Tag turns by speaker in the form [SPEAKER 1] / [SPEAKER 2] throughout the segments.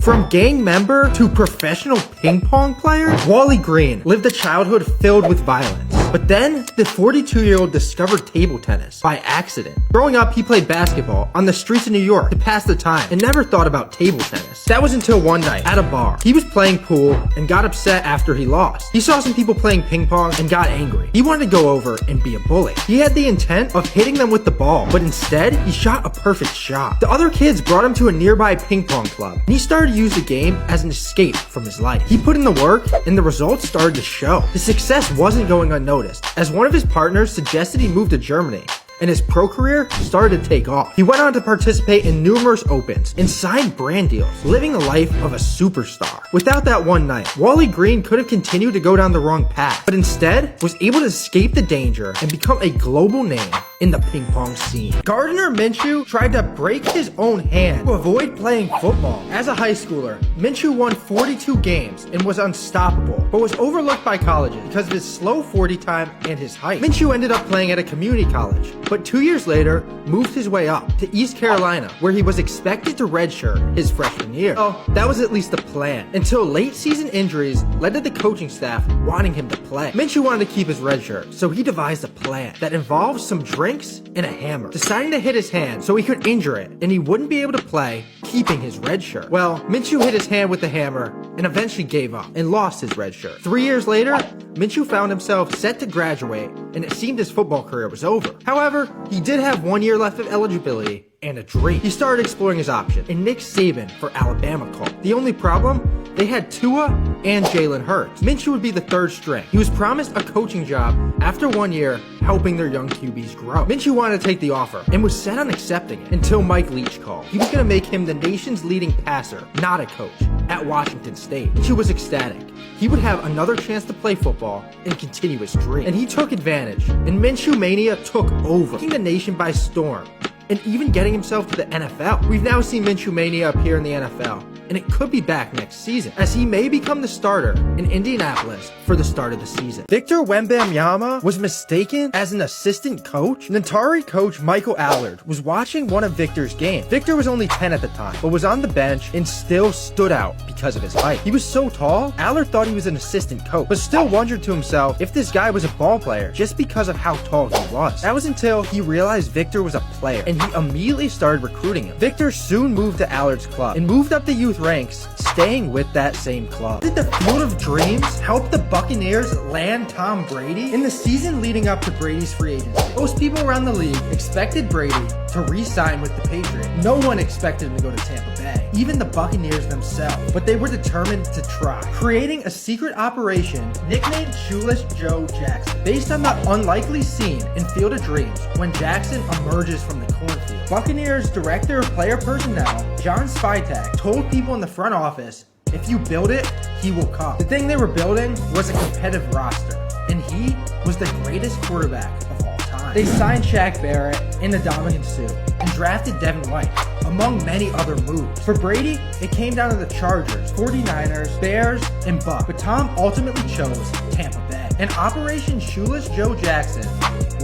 [SPEAKER 1] From gang member to professional ping pong player, Wally Green lived a childhood filled with violence. But then, the 42-year-old discovered table tennis by accident. Growing up, he played basketball on the streets of New York to pass the time and never thought about table tennis. That was until one night, at a bar. He was playing pool and got upset after he lost. He saw some people playing ping pong and got angry. He wanted to go over and be a bully. He had the intent of hitting them with the ball, but instead, he shot a perfect shot. The other kids brought him to a nearby ping pong club, and he started to use the game as an escape from his life. He put in the work, and the results started to show. His success wasn't going unnoticed, as one of his partners suggested he move to Germany, and his pro career started to take off. He went on to participate in numerous opens and signed brand deals, living the life of a superstar. Without that one night, Wally Green could have continued to go down the wrong path, but instead was able to escape the danger and become a global name in the ping pong scene. Gardner Minshew tried to break his own hand to avoid playing football. As a high schooler, Minshew won 42 games and was unstoppable, but was overlooked by colleges because of his slow 40 time and his height. Minshew ended up playing at a community college, but 2 years later, moved his way up to East Carolina, where he was expected to redshirt his freshman year. Oh, that was at least the plan, until late season injuries led to the coaching staff wanting him to play. Minshew wanted to keep his redshirt, so he devised a plan that involved some drinks and a hammer, deciding to hit his hand so he could injure it and he wouldn't be able to play, keeping his red shirt. Well, Minshew hit his hand with the hammer and eventually gave up and lost his red shirt. 3 years later, Minshew found himself set to graduate and it seemed his football career was over. However, he did have 1 year left of eligibility and a dream. He started exploring his options, and Nick Saban for Alabama called. The only problem? They had Tua and Jalen Hurts. Minshew would be the third string. He was promised a coaching job after 1 year, helping their young QBs grow. Minshew wanted to take the offer and was set on accepting it until Mike Leach called. He was going to make him the nation's leading passer, not a coach, at Washington State. Minshew was ecstatic. He would have another chance to play football and continue his dream. And he took advantage, and Minshew Mania took over, taking the nation by storm, and even getting himself to the NFL. We've now seen Minshew Mania appear in the NFL, and it could be back next season, as he may become the starter in Indianapolis for the start of the season. Victor Wembanyama was mistaken as an assistant coach. Natari coach Michael Allard was watching one of Victor's games. Victor was only 10 at the time, but was on the bench and still stood out because of his height. He was so tall, Allard thought he was an assistant coach, but still wondered to himself if this guy was a ball player just because of how tall he was. That was until he realized Victor was a player, and he immediately started recruiting him. Victor soon moved to Allard's club and moved up the youth ranks, staying with that same club. Did the Field of Dreams help the Buccaneers land Tom Brady? In the season leading up to Brady's free agency, most people around the league expected Brady to re-sign with the Patriots. No one expected him to go to Tampa Bay, even the Buccaneers themselves, but they were determined to try, creating a secret operation nicknamed Shoeless Joe Jackson, based on the unlikely scene in Field of Dreams when Jackson emerges from the cornfield. Buccaneers Director of Player Personnel, John Spytek, told people in the front office, if you build it, he will come. The thing they were building was a competitive roster, and he was the greatest quarterback of all time. They signed Shaq Barrett and Ndamukong Suh and drafted Devin White, among many other moves. For Brady, it came down to the Chargers, 49ers, Bears, and Bucs, but Tom ultimately chose Tampa Bay. And Operation Shoeless Joe Jackson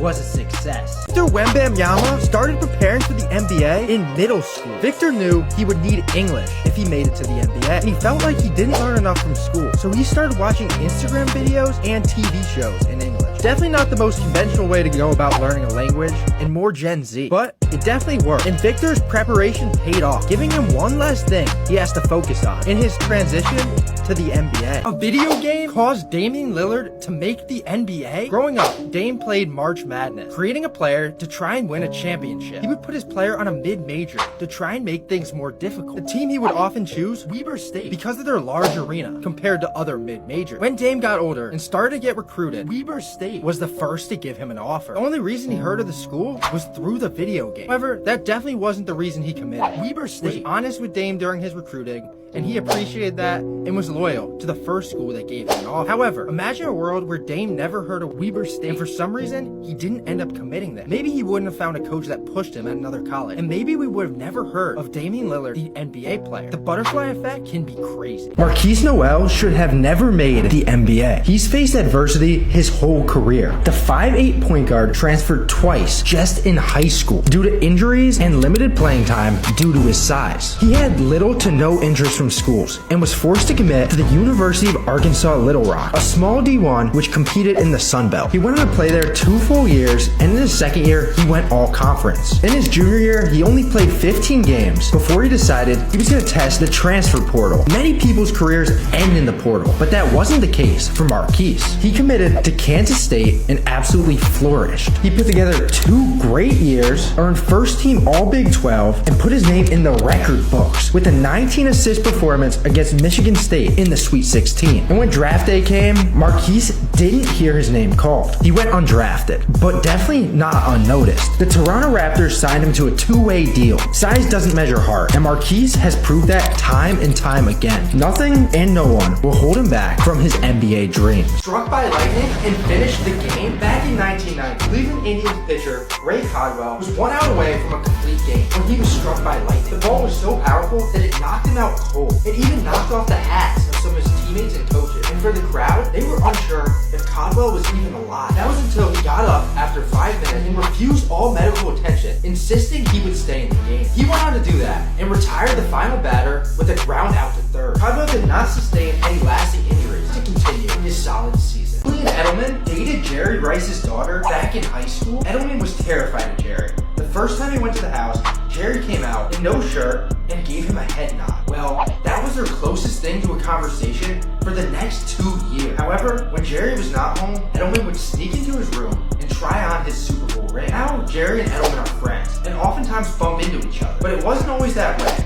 [SPEAKER 1] was a success. Victor Wembanyama started preparing for the NBA in middle school. Victor knew he would need English if he made it to the NBA, and he felt like he didn't learn enough from school, so he started watching Instagram videos and TV shows in English. Definitely not the most conventional way to go about learning a language, and more Gen Z, but it definitely worked, and Victor's preparation paid off, giving him one less thing he has to focus on in his transition to the NBA. A video game caused Damian Lillard to make the NBA? Growing up, Dame played March Madness, creating a player to try and win a championship. He would put his player on a mid-major to try and make things more difficult. The team he would often choose, Weber State, because of their large arena compared to other mid-majors. When Dame got older and started to get recruited, Weber State was the first to give him an offer. The only reason he heard of the school was through the video game. However, that definitely wasn't the reason he committed. Weber State was honest with Dame during his recruiting, and he appreciated that and was loyal to the first school that gave him an offer. However, imagine a world where Dame never heard of Weber State, and for some reason, he didn't end up committing there. Maybe he wouldn't have found a coach that pushed him at another college, and maybe we would have never heard of Damian Lillard, the NBA player. The butterfly effect can be crazy. Marquise Noel should have never made the NBA. He's faced adversity his whole career. career. The 5'8" point guard transferred twice just in high school due to injuries and limited playing time due to his size. He had little to no interest from schools and was forced to commit to the University of Arkansas Little Rock, a small D1 which competed in the Sun Belt. He went on to play there 2 full years, and in his second year, he went all conference. In his junior year, he only played 15 games before he decided he was going to test the transfer portal. Many people's careers end in the portal, but that wasn't the case for Marquise. He committed to Kansas State and absolutely flourished. He put together 2 great years, earned first team All Big 12, and put his name in the record books with a 19 assist performance against Michigan State in the Sweet 16. And when draft day came, Marquise didn't hear his name called. He went undrafted, but definitely not unnoticed. The Toronto Raptors signed him to a 2-way deal. Size doesn't measure heart, and Marquise has proved that time and time again. Nothing and no one will hold him back from his NBA dreams. Struck by lightning and finished the game back in 1990. Cleveland Indians pitcher Ray Caldwell was 1 out away from a complete game when he was struck by lightning. The ball was so powerful that it knocked him out cold. It even knocked off the hats of some of his teammates and coaches. And for the crowd, they were unsure if Caldwell was even alive. That was until he got up after 5 minutes and refused all medical attention, insisting he would stay in the game. He went on to do that and retired the final batter with a ground out to third. Caldwell did not sustain any lasting injuries to continue his solid season. Julian Edelman dated Jerry Rice's daughter back in high school. Edelman was terrified of Jerry. The first time he went to the house, Jerry came out in no shirt and gave him a head nod. Well, that was their closest thing to a conversation for the next 2 years. However, when Jerry was not home, Edelman would sneak into his room and try on his Super Bowl ring. Now, Jerry and Edelman are friends and oftentimes bump into each other. But it wasn't always that way,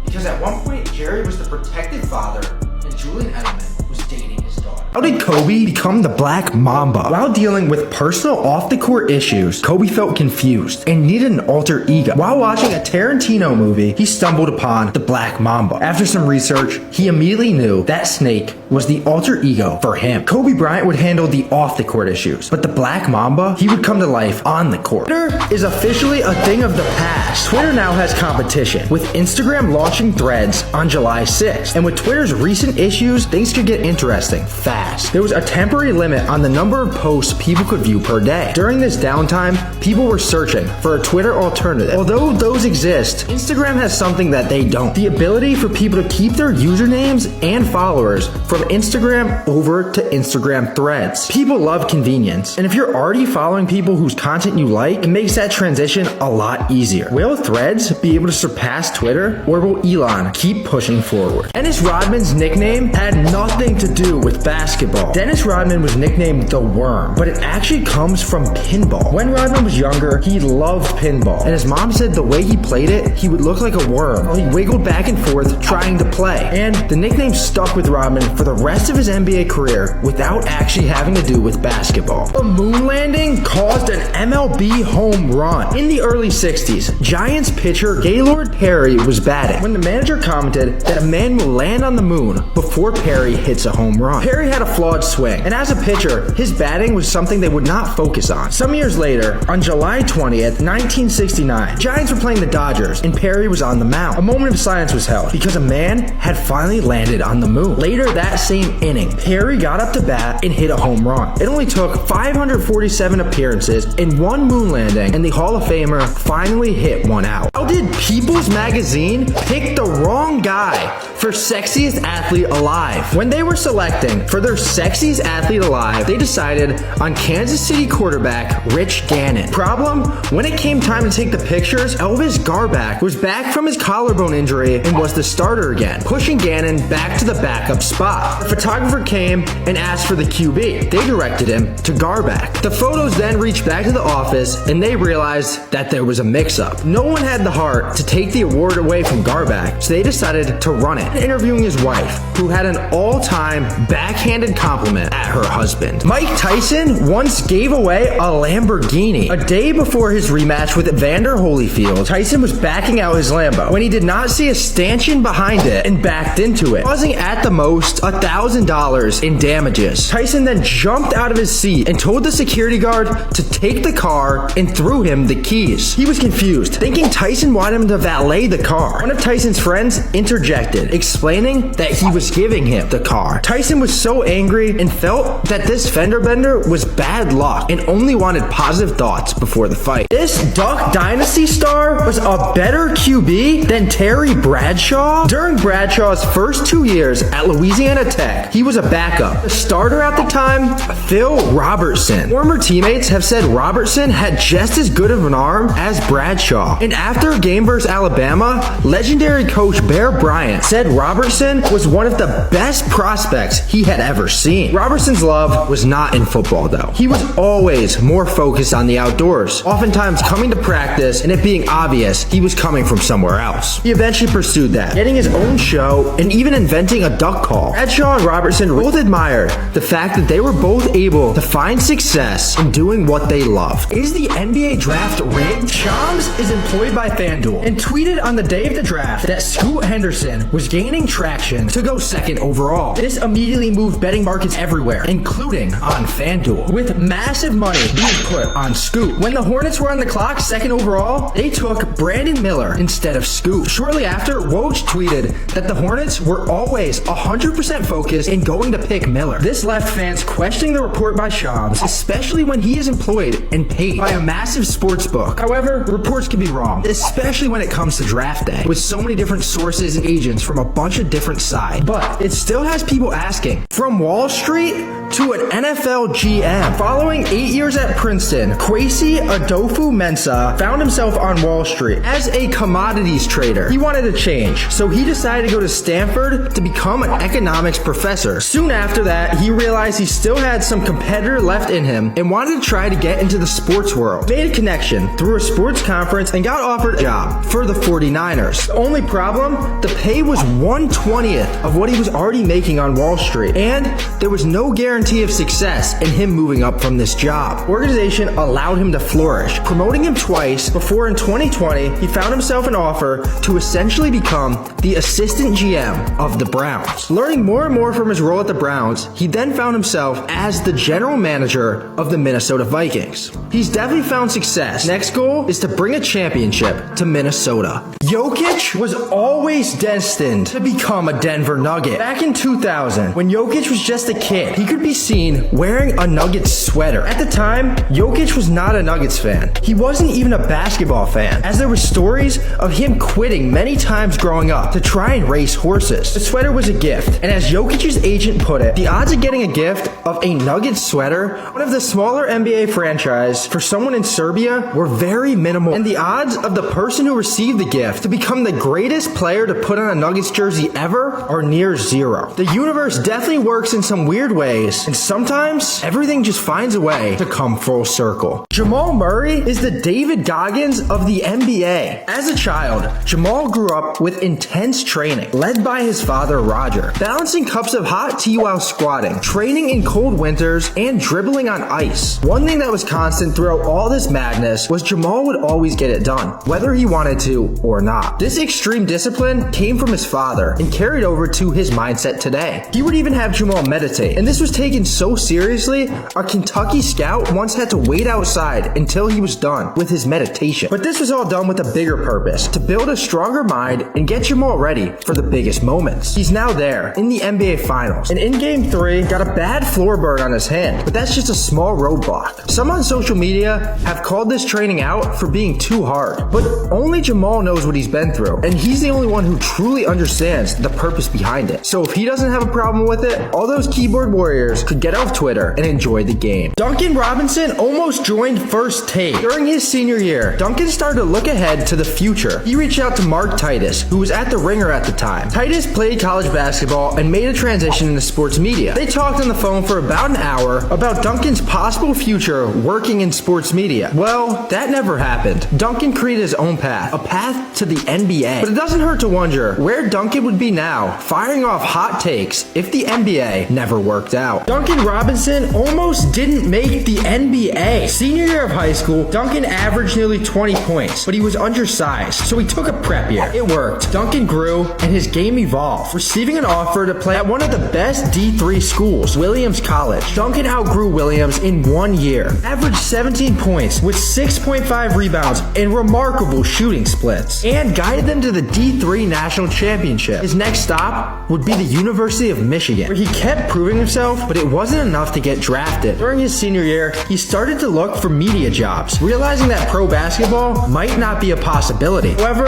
[SPEAKER 1] because at one point, Jerry was the protective father and Julian Edelman was dating his daughter. How did Kobe become the Black Mamba? While dealing with personal off-the-court issues, Kobe felt confused and needed an alter ego. While watching a Tarantino movie, he stumbled upon the Black Mamba. After some research, he immediately knew that snake was the alter ego for him. Kobe Bryant would handle the off-the-court issues, but the Black Mamba, he would come to life on the court. Twitter is officially a thing of the past. Twitter now has competition, with Instagram launching Threads on July 6th. And with Twitter's recent issues, things could get interesting fast. There was a temporary limit on the number of posts people could view per day. During this downtime, people were searching for a Twitter alternative. Although those exist, Instagram has something that they don't: the ability for people to keep their usernames and followers from Instagram over to Instagram Threads. People love convenience, and if you're already following people whose content you like, it makes that transition a lot easier. Will Threads be able to surpass Twitter, or will Elon keep pushing forward? Dennis Rodman's nickname had nothing to do with basketball. Dennis Rodman was nicknamed the Worm, but it actually comes from pinball. When Rodman was younger, he loved pinball, and his mom said the way he played it, he would look like a worm while he wiggled back and forth trying to play. And the nickname stuck with Rodman for the rest of his NBA career without actually having to do with basketball. The moon landing caused an MLB home run. In the early 60s, Giants pitcher Gaylord Perry was batting when the manager commented that a man will land on the moon before Perry hits a home run. Perry had a flawed swing, and as a pitcher, his batting was something they would not focus on. Some years later, on July 20th, 1969, Giants were playing the Dodgers, and Perry was on the mound. A moment of silence was held because a man had finally landed on the moon. Later that same inning, Perry got up to bat and hit a home run. It only took 547 appearances and 1 moon landing, and the Hall of Famer finally hit one out. How did People's Magazine pick the wrong guy for sexiest athlete alive? When they were selecting for their sexiest athlete alive, they decided on Kansas City quarterback Rich Gannon. Problem? When it came time to take the pictures, Elvis Garback was back from his collarbone injury and was the starter again, pushing Gannon back to the backup spot. The photographer came and asked for the QB. They directed him to Garback. The photos then reached back to the office, and they realized that there was a mix-up. No one had the heart to take the award away from Garback, so they decided to run it, interviewing his wife, who had an all-time backhanded compliment at her husband. Mike Tyson once gave away a Lamborghini. A day before his rematch with Evander Holyfield, Tyson was backing out his Lambo when he did not see a stanchion behind it and backed into it, causing at the most $1,000 in damages. Tyson then jumped out of his seat and told the security guard to take the car and threw him the keys. He was confused, thinking Tyson wanted him to valet the car. One of Tyson's friends interjected, explaining that he was giving him the car. Tyson was so angry and felt that this fender bender was bad luck and only wanted positive thoughts before the fight. This Duck Dynasty star was a better QB than Terry Bradshaw. During Bradshaw's first 2 years at Louisiana Tech, he was a backup. The starter at the time, Phil Robertson. Former teammates have said Robertson had just as good of an arm as Bradshaw. And after a game versus Alabama, legendary coach Bear Bryant said Robertson was one of the best prospects he had ever seen. Robertson's love was not in football though. He was always more focused on the outdoors, oftentimes coming to practice and it being obvious he was coming from somewhere else. He eventually pursued that, getting his own show and even inventing a duck call. Bradshaw and Robertson both admired the fact that they were both able to find success in doing what they loved. Is the NBA draft rigged? Shams is employed by FanDuel and tweeted on the day of the draft that Scoot Henderson was gaining traction to go second overall. This immediately moved betting markets everywhere, including on FanDuel, with massive money being put on Scoot. When the Hornets were on the clock second overall, they took Brandon Miller instead of Scoot. Shortly after, Woj tweeted that the Hornets were always 100% focused in going to pick Miller. This left fans questioning the report by Shams, especially when he is employed and paid by a massive sports book. However, reports can be wrong, especially when it comes to draft day, with so many different sources and agents from a bunch of different sides. But it still has people asking, from Wall Street to an NFL GM. Following 8 years at Princeton, Kwesi Adofo-Mensah found himself on Wall Street as a commodities trader. He wanted a change, so he decided to go to Stanford to become an economics professor. Soon after that, he realized he still had some competitor left in him and wanted to try to get into the sports world. Made a connection through a sports conference and got offered a job for the 49ers. The only problem, the pay was 1/20th of what he was already making on Wall Street, and there was no guarantee of success in him moving up from this job. Organization allowed him to flourish, promoting him twice before in 2020 he found himself an offer to essentially become the assistant GM of the Browns. Learning more and more from his role at the Browns, he then found himself as the general manager of the Minnesota Vikings. He's definitely found success. Next goal is to bring a championship to Minnesota. Jokic was always destined to become a Denver Nugget. Back in 2000, when Jokic was just a kid, he could be seen wearing a Nuggets sweater. At the time, Jokic was not a Nuggets fan. He wasn't even a basketball fan, as there were stories of him quitting many times growing up to try and race horses. The sweater was a gift, and as Jokic's agent put it, the odds of getting a gift of a Nuggets sweater, one of the smaller NBA franchise, for someone in Serbia were very minimal, and the odds of the person who received the gift to become the greatest player to put on a Nuggets jersey ever are near zero. The universe definitely works in some weird ways, and sometimes everything just finds a way to come full circle. Jamal Murray is the David Goggins of the NBA. As a child, Jamal grew up with intense training, led by his father Roger, balancing cups of hot tea while squatting, training in cold winters, and dribbling on ice. One thing that was constant throughout all this madness was Jamal would always get it done, whether he wanted to or not. This extreme discipline came from his father and carried over to his mindset today. He would even have Jamal meditate, and this was taken so seriously, a Kentucky scout once had to wait outside until he was done with his meditation. But this was all done with a bigger purpose, to build a stronger mind and get Jamal ready for the biggest moments. He's now there in the NBA Finals, and in Game 3, got a bad floor burn on his hand, but that's just a small roadblock. Some on social media have called this training out for being too hard, but only Jamal knows what he's been through, and he's the only one who truly understands the purpose behind it. So if he doesn't have a problem with it, all those keyboard warriors could get off Twitter and enjoy the game. Duncan Robinson almost joined First Take. During his senior year, Duncan started to look ahead to the future. He reached out to Mark Titus, who was at the Ringer at the time. Titus played college basketball and made a transition into sports media. They talked on the phone for about an hour about Duncan's possible future working in sports media. Well, that never happened. Duncan created his own path, a path to the NBA. But it doesn't hurt to wonder where Duncan would be now, firing off hot takes if the NBA never worked out. Duncan Robinson almost didn't make the NBA. Senior year of high school, Duncan averaged nearly 20 points, but he was undersized, so he took a prep year. It worked. Duncan grew, and his game evolved, receiving an offer to play at one of the best D3 schools, Williams College. Duncan outgrew Williams in 1 year, averaged 17 points with 6.5 rebounds and remarkable shooting splits, and and guided them to the D3 National Championship. His next stop would be the University of Michigan, where he kept proving himself, but it wasn't enough to get drafted. During his senior year, he started to look for media jobs, realizing that pro basketball might not be a possibility. However,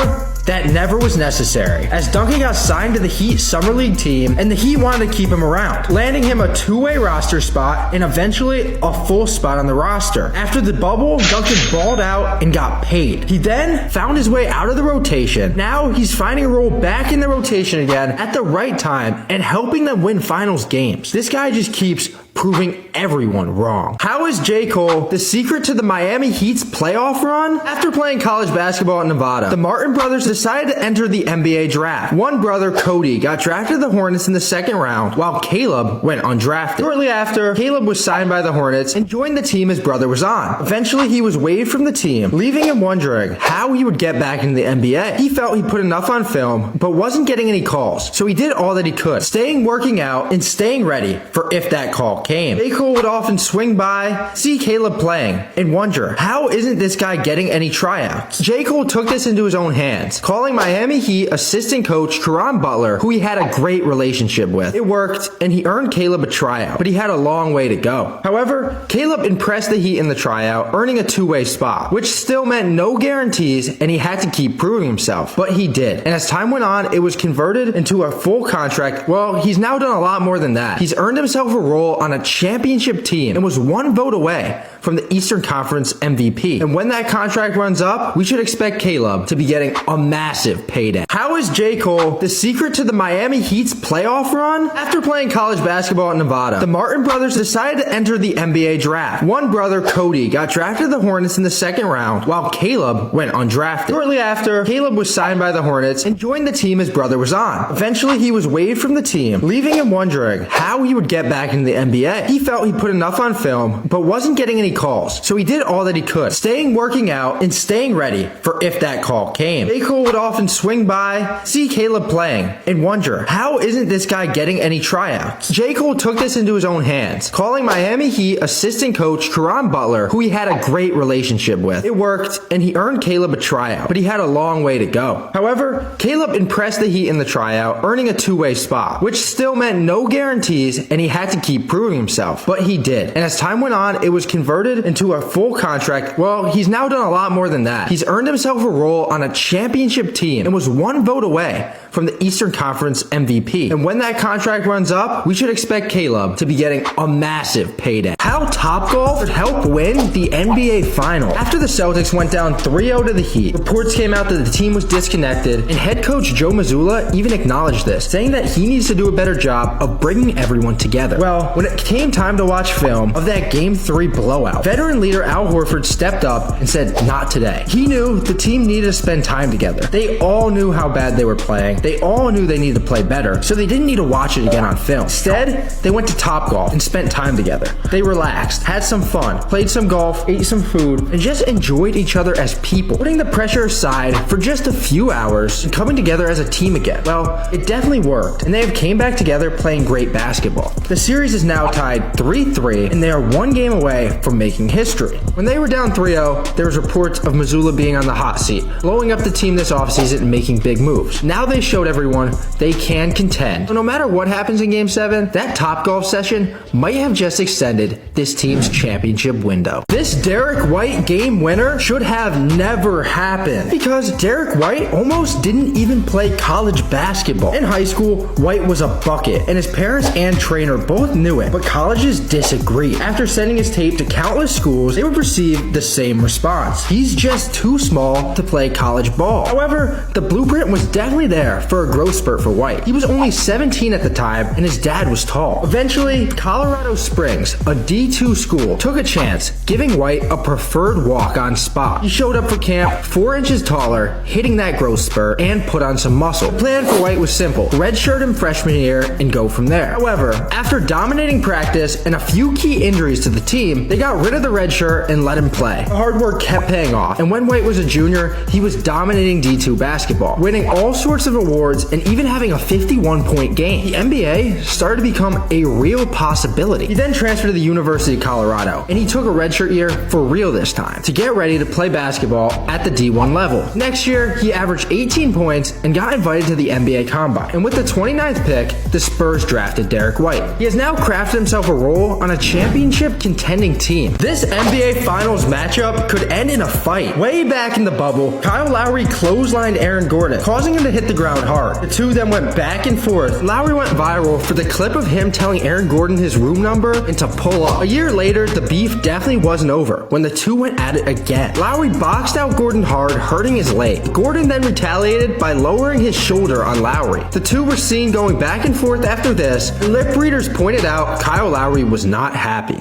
[SPEAKER 1] that never was necessary, as Duncan got signed to the Heat Summer League team, and the Heat wanted to keep him around, landing him a two-way roster spot and eventually a full spot on the roster. After the bubble, Duncan balled out and got paid. He then found his way out of the rotation. Now he's finding a role back in the rotation again at the right time and helping them win finals games. This guy just keeps proving everyone wrong. How is J. Cole the secret to the Miami Heat's playoff run? After playing college basketball in Nevada, the Martin brothers decided to enter the NBA draft. One brother, Cody, got drafted to the Hornets in the second round, while Caleb went undrafted. Shortly after, Caleb was signed by the Hornets and joined the team his brother was on. Eventually, he was waived from the team, leaving him wondering how he would get back into the NBA. He felt he put enough on film, but wasn't getting any calls, so he did all that he could, staying working out and staying ready for if that call came. J. Cole would often swing by, see Caleb playing, and wonder, how isn't this guy getting any tryouts? J. Cole took this into his own hands, calling Miami Heat assistant coach Caron Butler, who he had a great relationship with. It worked, and he earned Caleb a tryout, but he had a long way to go. However, Caleb impressed the Heat in the tryout, earning a two-way spot, which still meant no guarantees, and he had to keep proving himself. But he did, and as time went on, it was converted into a full contract. Well, he's now done a lot more than that. He's earned himself a role on a championship team and was one vote away from the Eastern Conference MVP. And when that contract runs up, we should expect Caleb to be getting a massive payday. How is J. Cole the secret to the Miami Heat's playoff run? After playing college basketball in Nevada, the Martin brothers decided to enter the NBA draft. One brother, Cody, got drafted to the Hornets in the second round, while Caleb went undrafted. Shortly after, Caleb was signed by the Hornets and joined the team his brother was on. Eventually, he was waived from the team, leaving him wondering how he would get back into the NBA. He felt he put enough on film, but wasn't getting any calls, so he did all that he could, staying working out and staying ready for if that call came. J. Cole would often swing by, see Caleb playing, and wonder, how isn't this guy getting any tryouts? J. Cole took this into his own hands, calling Miami Heat assistant coach Caron Butler, who he had a great relationship with. It worked, and he earned Caleb a tryout, but he had a long way to go. However, Caleb impressed the Heat in the tryout, earning a two-way spot, which still meant no guarantees, and he had to keep proving himself. But he did, and as time went on, it was converted into a full contract. Well, he's now done a lot more than that. He's earned himself a role on a championship team and was one vote away from the Eastern Conference MVP. And when that contract runs up, we should expect Caleb to be getting a massive payday. How Topgolf would help win the NBA Final. After the Celtics went down 3-0 to the Heat, reports came out that the team was disconnected, and head coach Joe Mazzulla even acknowledged this, saying that he needs to do a better job of bringing everyone together. Well, when it came time to watch film of that Game 3 blowout, veteran leader Al Horford stepped up and said, not today. He knew the team needed to spend time together. They all knew how bad they were playing. They all knew they needed to play better, so they didn't need to watch it again on film. Instead, they went to Topgolf and spent time together. They relaxed, had some fun, played some golf, ate some food, and just enjoyed each other as people, putting the pressure aside for just a few hours and coming together as a team again. Well, it definitely worked, and they have came back together playing great basketball. The series is now tied 3-3, and they are one game away from making history. When they were down 3-0, there was reports of Mazzulla being on the hot seat, blowing up the team this offseason and making big moves. Now they showed everyone they can contend. So no matter what happens in Game 7, that Topgolf session might have just extended this team's championship window. This Derek White game winner should have never happened, because Derek White almost didn't even play college basketball. In high school, White was a bucket, and his parents and trainer both knew it, but colleges disagreed. After sending his tape to countless schools, they would receive the same response: he's just too small to play college ball. However, the blueprint was definitely there for a growth spurt for White. He was only 17 at the time, and his dad was tall. Eventually, Colorado Springs, a D2 school, took a chance, giving White a preferred walk-on spot. He showed up for camp 4 inches taller, hitting that growth spurt, and put on some muscle. The plan for White was simple: redshirt him freshman year and go from there. However, after dominating practice and a few key injuries to the team, they got rid of the redshirt and let him play. The hard work kept paying off, and when White was a junior, he was dominating D2 basketball, winning all sorts of awards and even having a 51-point game. The NBA started to become a real possibility. He then transferred to the University of Colorado, and he took a redshirt year for real this time to get ready to play basketball at the D1 level. Next year, he averaged 18 points and got invited to the NBA Combine. And with the 29th pick, the Spurs drafted Derek White. He has now crafted himself a role on a championship contending team. This NBA Finals matchup could end in a fight. Way back in the bubble, Kyle Lowry clotheslined Aaron Gordon, causing him to hit the ground hard. The two then went back and forth. Lowry went viral for the clip of him telling Aaron Gordon his room number and to pull up. A year later, the beef definitely wasn't over when the two went at it again. Lowry boxed out Gordon hard, hurting his leg. Gordon then retaliated by lowering his shoulder on Lowry. The two were seen going back and forth after this, and lip readers pointed out Kyle Lowry was not happy.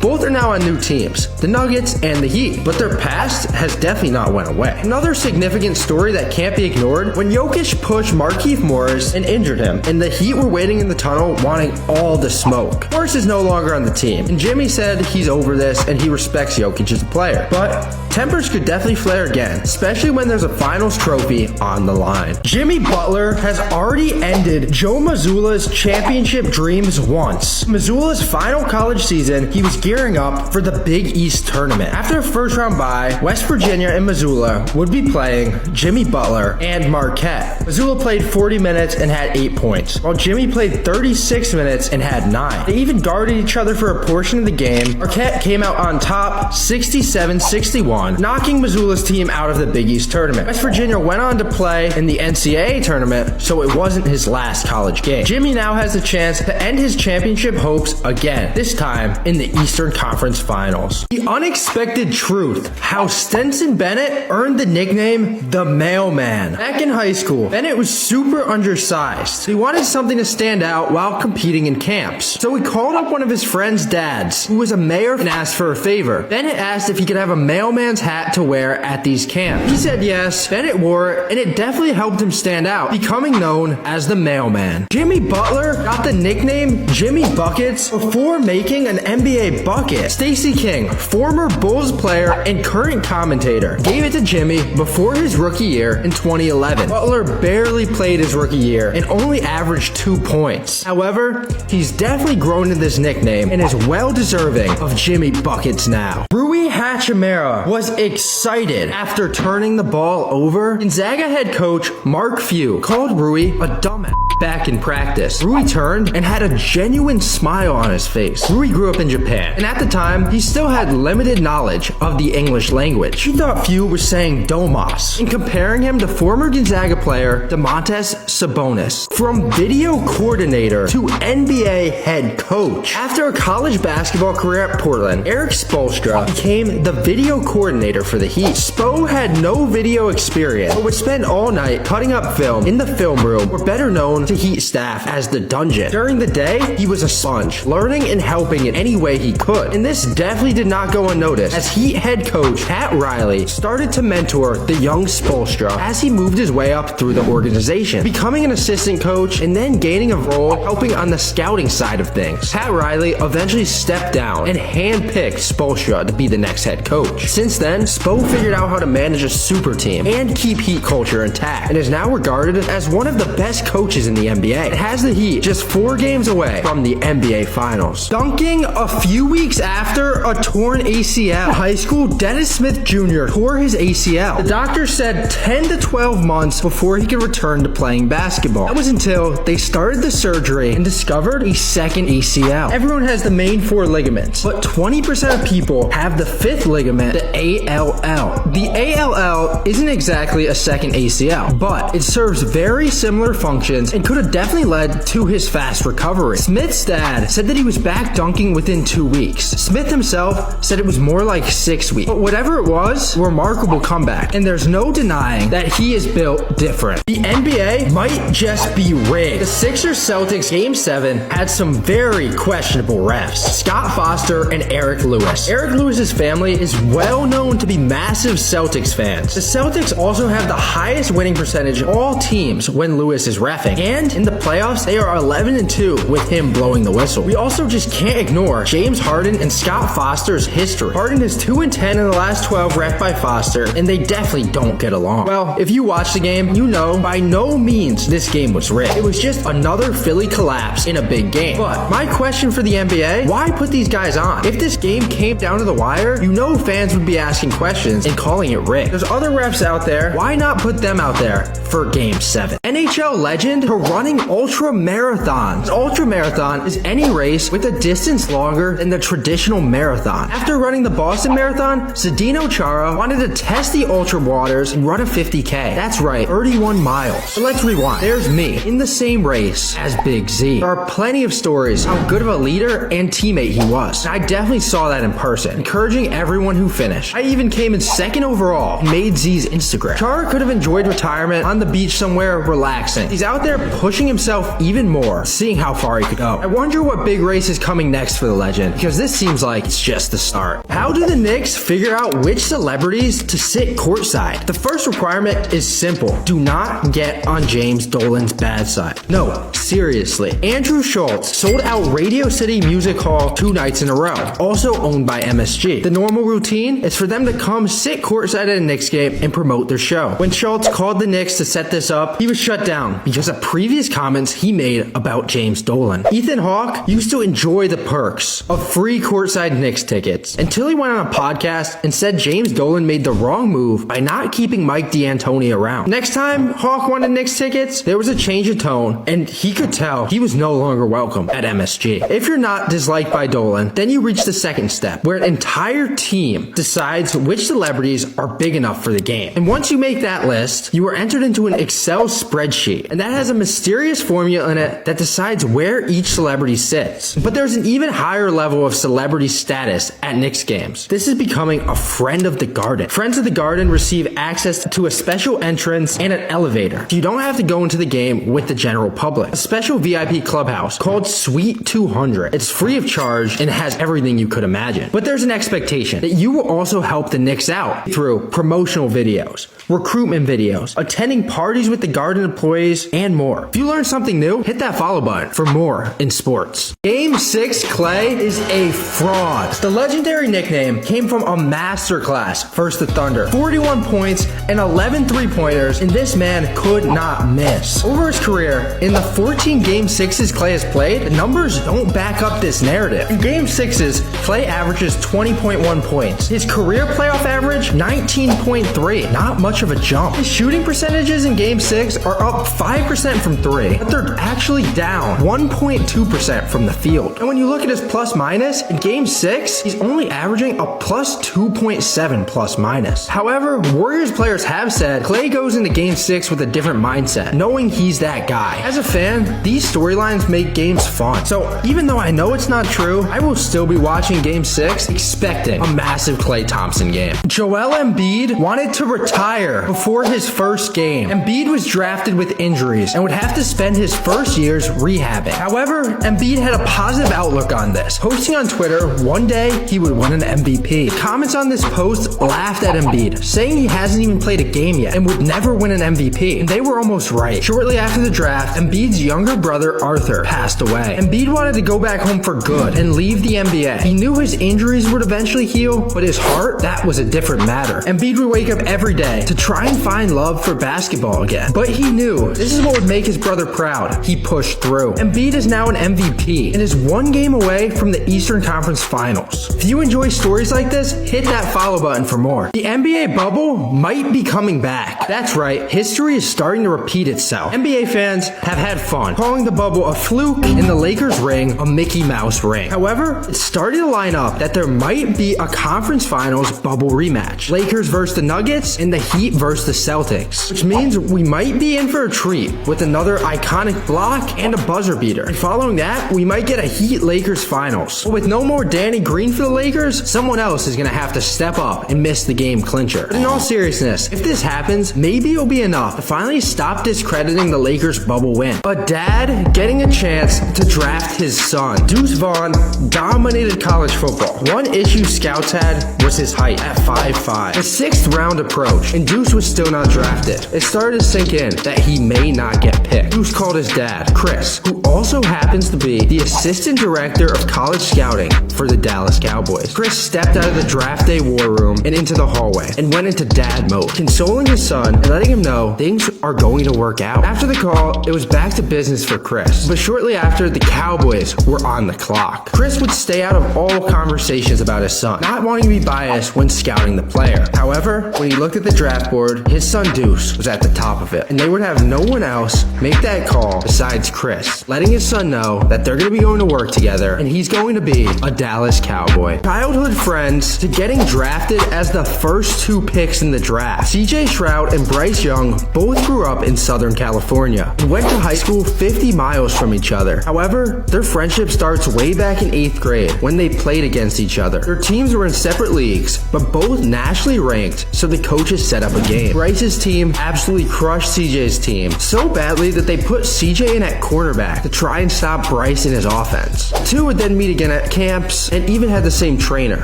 [SPEAKER 1] Both are now on new teams, the Nuggets and the Heat, but their past has definitely not went away. Another significant story that can't be ignored, when Jokic pushed Markieff Morris and injured him, and the Heat were waiting in the tunnel wanting all the smoke. Morris is no longer on the team, and Jimmy said he's over this and he respects Jokic as a player. But tempers could definitely flare again, especially when there's a finals trophy on the line. Jimmy Butler has already ended Joe Mazzulla's championship dreams once. Mazzulla's final college season, he was gearing up for the Big East tournament. After a first round bye, West Virginia and Missoula would be playing Jimmy Butler and Marquette. Missoula played 40 minutes and had 8 points, while Jimmy played 36 minutes and had 9. They even guarded each other for a portion of the game. Marquette came out on top 67-61, knocking Missoula's team out of the Big East tournament. West Virginia went on to play in the NCAA tournament, so it wasn't his last college game. Jimmy now has the chance to end his championship hopes again, this time in the Eastern Conference Finals. The unexpected truth, how Stetson Bennett earned the nickname the Mailman. Back in high school, Bennett was super undersized. He wanted something to stand out while competing in camps. So he called up one of his friend's dads, who was a mayor, and asked for a favor. Bennett asked if he could have a mailman's hat to wear at these camps. He said yes. Bennett wore it, and it definitely helped him stand out, becoming known as the Mailman. Jimmy Butler got the nickname Jimmy Buckets before making an NBA bucket. Stacey King, former Bulls player and current commentator, gave it to Jimmy before his rookie year in 2011. Butler barely played his rookie year and only averaged 2 points. However, he's definitely grown into this nickname and is well deserving of Jimmy Buckets now. Rui Hachimura was excited after turning the ball over. Gonzaga head coach Mark Few called Rui a dumbass back in practice. Rui turned and had a genuine smile on his face. Rui grew up in Japan, and at the time, he still had limited knowledge of the English language. He thought Few was saying Domas and comparing him to former Gonzaga player Domantas Sabonis. From video coordinator to NBA head coach. After a college basketball career at Portland, Eric Spoelstra became the video coordinator for the Heat. Spo had no video experience, but would spend all night cutting up film in the film room, or better known to Heat staff as the dungeon. During the day, he was a sponge, learning and helping in any way he could. And this definitely did not go unnoticed, as Heat head coach Pat Riley started to mentor the young Spoelstra as he moved his way up through the organization, becoming an assistant coach and then gaining a role helping on the scouting side of things. Pat Riley eventually stepped down and handpicked Spoelstra to be the next head coach. Since then, Spo figured out how to manage a super team and keep Heat culture intact, and is now regarded as one of the best coaches in the NBA. It has the Heat just 4 games away from the NBA Finals. Dunking a few weeks after a torn ACL. High school, Dennis Smith Jr. tore his ACL. The doctor said 10 to 12 months before he could return to playing basketball. That was until they started the surgery and discovered a second ACL. Everyone has the main 4 ligaments, but 20% of people have the 5th ligament, the ALL. The ALL isn't exactly a second ACL, but it serves very similar functions and could have definitely led to his fast recovery. Smith's dad said that he was back dunking within 2 weeks. Smith himself said it was more like 6 weeks. But whatever it was, a remarkable comeback, and there's no denying that he is built different. The NBA might just be rigged. The Sixers Celtics Game 7 had some very questionable refs. Scott Foster and Eric Lewis. Eric Lewis's family is well known to be massive Celtics fans. The Celtics also have the highest winning percentage of all teams when Lewis is reffing, and in the playoffs, they are 11-2 with him blowing the whistle. We also just can't ignore James Harden and Scott Foster's history. Harden is 2-10 in the last 12 ref by Foster, and they definitely don't get along. long. Well, if you watch the game, you know by no means this game was rigged. It was just another Philly collapse in a big game. But my question for the NBA, why put these guys on? If this game came down to the wire, you know fans would be asking questions and calling it rigged. There's other refs out there. Why not put them out there for Game 7? NHL legend for running ultra marathons. An ultra marathon is any race with a distance longer than the traditional marathon. After running the Boston Marathon, Zdeno Chara wanted to test the ultra waters and run a 50K. That's right, 31 miles. So let's rewind. There's me in the same race as Big Z. There are plenty of stories how good of a leader and teammate he was. And I definitely saw that in person, encouraging everyone who finished. I even came in second overall and made Z's Instagram. Chara could have enjoyed retirement on the beach somewhere relaxing. He's out there pushing himself even more, seeing how far he could go. I wonder what big race is coming next for the legend, because this seems like it's just the start. How do the Knicks figure out which celebrities to sit courtside? The first requirement is simple. Do not get on James Dolan's bad side. No, seriously. Andrew Schultz sold out Radio City Music Hall 2 nights in a row, also owned by MSG. The normal routine is for them to come sit courtside at a Knicks game and promote their show. When Schultz called the Knicks to set this up, he was shut down because of previous comments he made about James Dolan. Ethan Hawke used to enjoy the perks of free courtside Knicks tickets until he went on a podcast and said James Dolan made the wrong move by not keeping Mike D'Antoni around. Next time Hawke wanted Knicks tickets, there was a change of tone and he could tell he was no longer welcome at MSG. If you're not disliked by Dolan, then you reach the second step where an entire team decides which celebrities are big enough for the game. And once you make that list, you are entered into an Excel spreadsheet, and that has a mysterious formula in it that decides where each celebrity sits. But there's an even higher level of celebrity status at Knicks games. This is becoming a friend of the garden. Friends of the garden receive access to a special entrance and an elevator, so you don't have to go into the game with the general public. A special VIP clubhouse called Suite 200. It's free of charge and has everything you could imagine. But there's an expectation that you will also help the Knicks out through promotional videos, recruitment videos, attending parties with the garden employees, and more. If you learned something new, hit that follow button for more in sports. Game 6 Clay is a fraud. The legendary nickname came from a masterclass versus the Thunder. 41 points and 11 3-pointers, and this man could not miss. Over his career, in the 14 Game 6s Clay has played, the numbers don't back up this narrative. In Game 6s, Clay averages 20.1 points. His career playoff average, 19.3. Not much of a jump. His shooting percentages in Game 6 are up 5% from 3, but they're actually down 1.2% from the field. And when you look at his plus minus, in Game 6, he's only averaging a plus 2.7 plus minus. However, Warriors players have said Clay goes into Game 6 with a different mindset, knowing he's that guy. As a fan, these storylines make games fun. So even though I know it's not true, I will still be watching Game 6 expecting a massive Klay Thompson game. Joel Embiid wanted to retire before his first game. Embiid was drafted with injuries and would have to spend his first years rehabbing. However, Embiid had a positive outlook on this, posting on Twitter one day he would win an MVP. Comments on this post laughed at Embiid, saying he hasn't even played a game yet and would never win an MVP. And they were almost right. Shortly after the draft, Embiid's younger brother Arthur passed away. Embiid wanted to go back home for good and leave the NBA. He knew his injuries would eventually heal, but his heart, that was a different matter. Embiid would wake up every day to try and find love for basketball again. But he knew this is what would make his brother proud. He pushed through. Embiid is now an MVP and is one game away from the Eastern Conference Finals. If you enjoy stories like this, hit that follow button for more. The NBA bubble might be coming back. That's right, history is starting to repeat itself. NBA fans have had fun calling the bubble a fluke and the Lakers ring a Mickey Mouse ring. However, it's starting to line up that there might be a conference finals bubble rematch. Lakers versus the Nuggets and the Heat versus the Celtics, which means we might be in for a treat with another iconic block and a buzzer beater. And following that, we might get a Heat-Lakers finals. But with no more Danny Green for the Lakers, someone else is going to have to step up and miss the game clincher. But in all seriousness, if this happens, maybe it'll be enough to finally stop discrediting the Lakers bubble win. A dad getting a chance to draft his son. Deuce Vaughn dominated college football. One issue scouts had was his height at 5'5". The 6th round approached, and Deuce was still not drafted. It started to sink in that he may not get picked. Deuce called his dad, Chris, who also happens to be the assistant director of college scouting for the Dallas Cowboys. Chris stepped out of the draft day war room and into the hallway and went into dad mode. consoling his son and letting him know things are going to work out. After the call, it was back to business for Chris. But shortly after, the Cowboys were on the clock. Chris would stay out of all conversations about his son, not wanting to be biased when scouting the player. However, when he looked at the draft board, his son Deuce was at the top of it, and they would have no one else make that call besides Chris, letting his son know that they're going to be going to work together and he's going to be a Dallas Cowboy. Childhood friends to getting drafted as the first 2 picks in the draft. CJ Stroud and Bryce Young both grew up in Southern California and went to high school 50 miles from each other. However, their friendship starts way back in 8th grade when they played against each other. Their teams were in separate leagues, but both nationally ranked, so the coaches set up a game. Bryce's team absolutely crushed CJ's team so badly that they put CJ in at cornerback to try and stop Bryce in his offense. The two would then meet again at camps and even had the same trainer,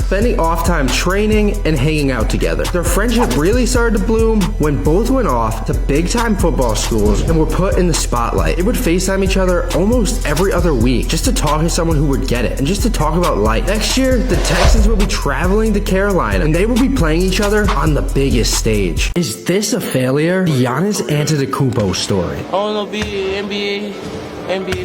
[SPEAKER 1] spending off time training and hanging out together. Their friendship really started to bloom when both went off to big time football schools and were put in the spotlight. They would FaceTime each other almost every other week just to talk to someone who would get it and just to talk about life. Next year, the Texans will be traveling to Carolina and they will be playing each other on the biggest stage. Is this a failure? The Giannis Antetokounmpo story.
[SPEAKER 2] I want to be NBA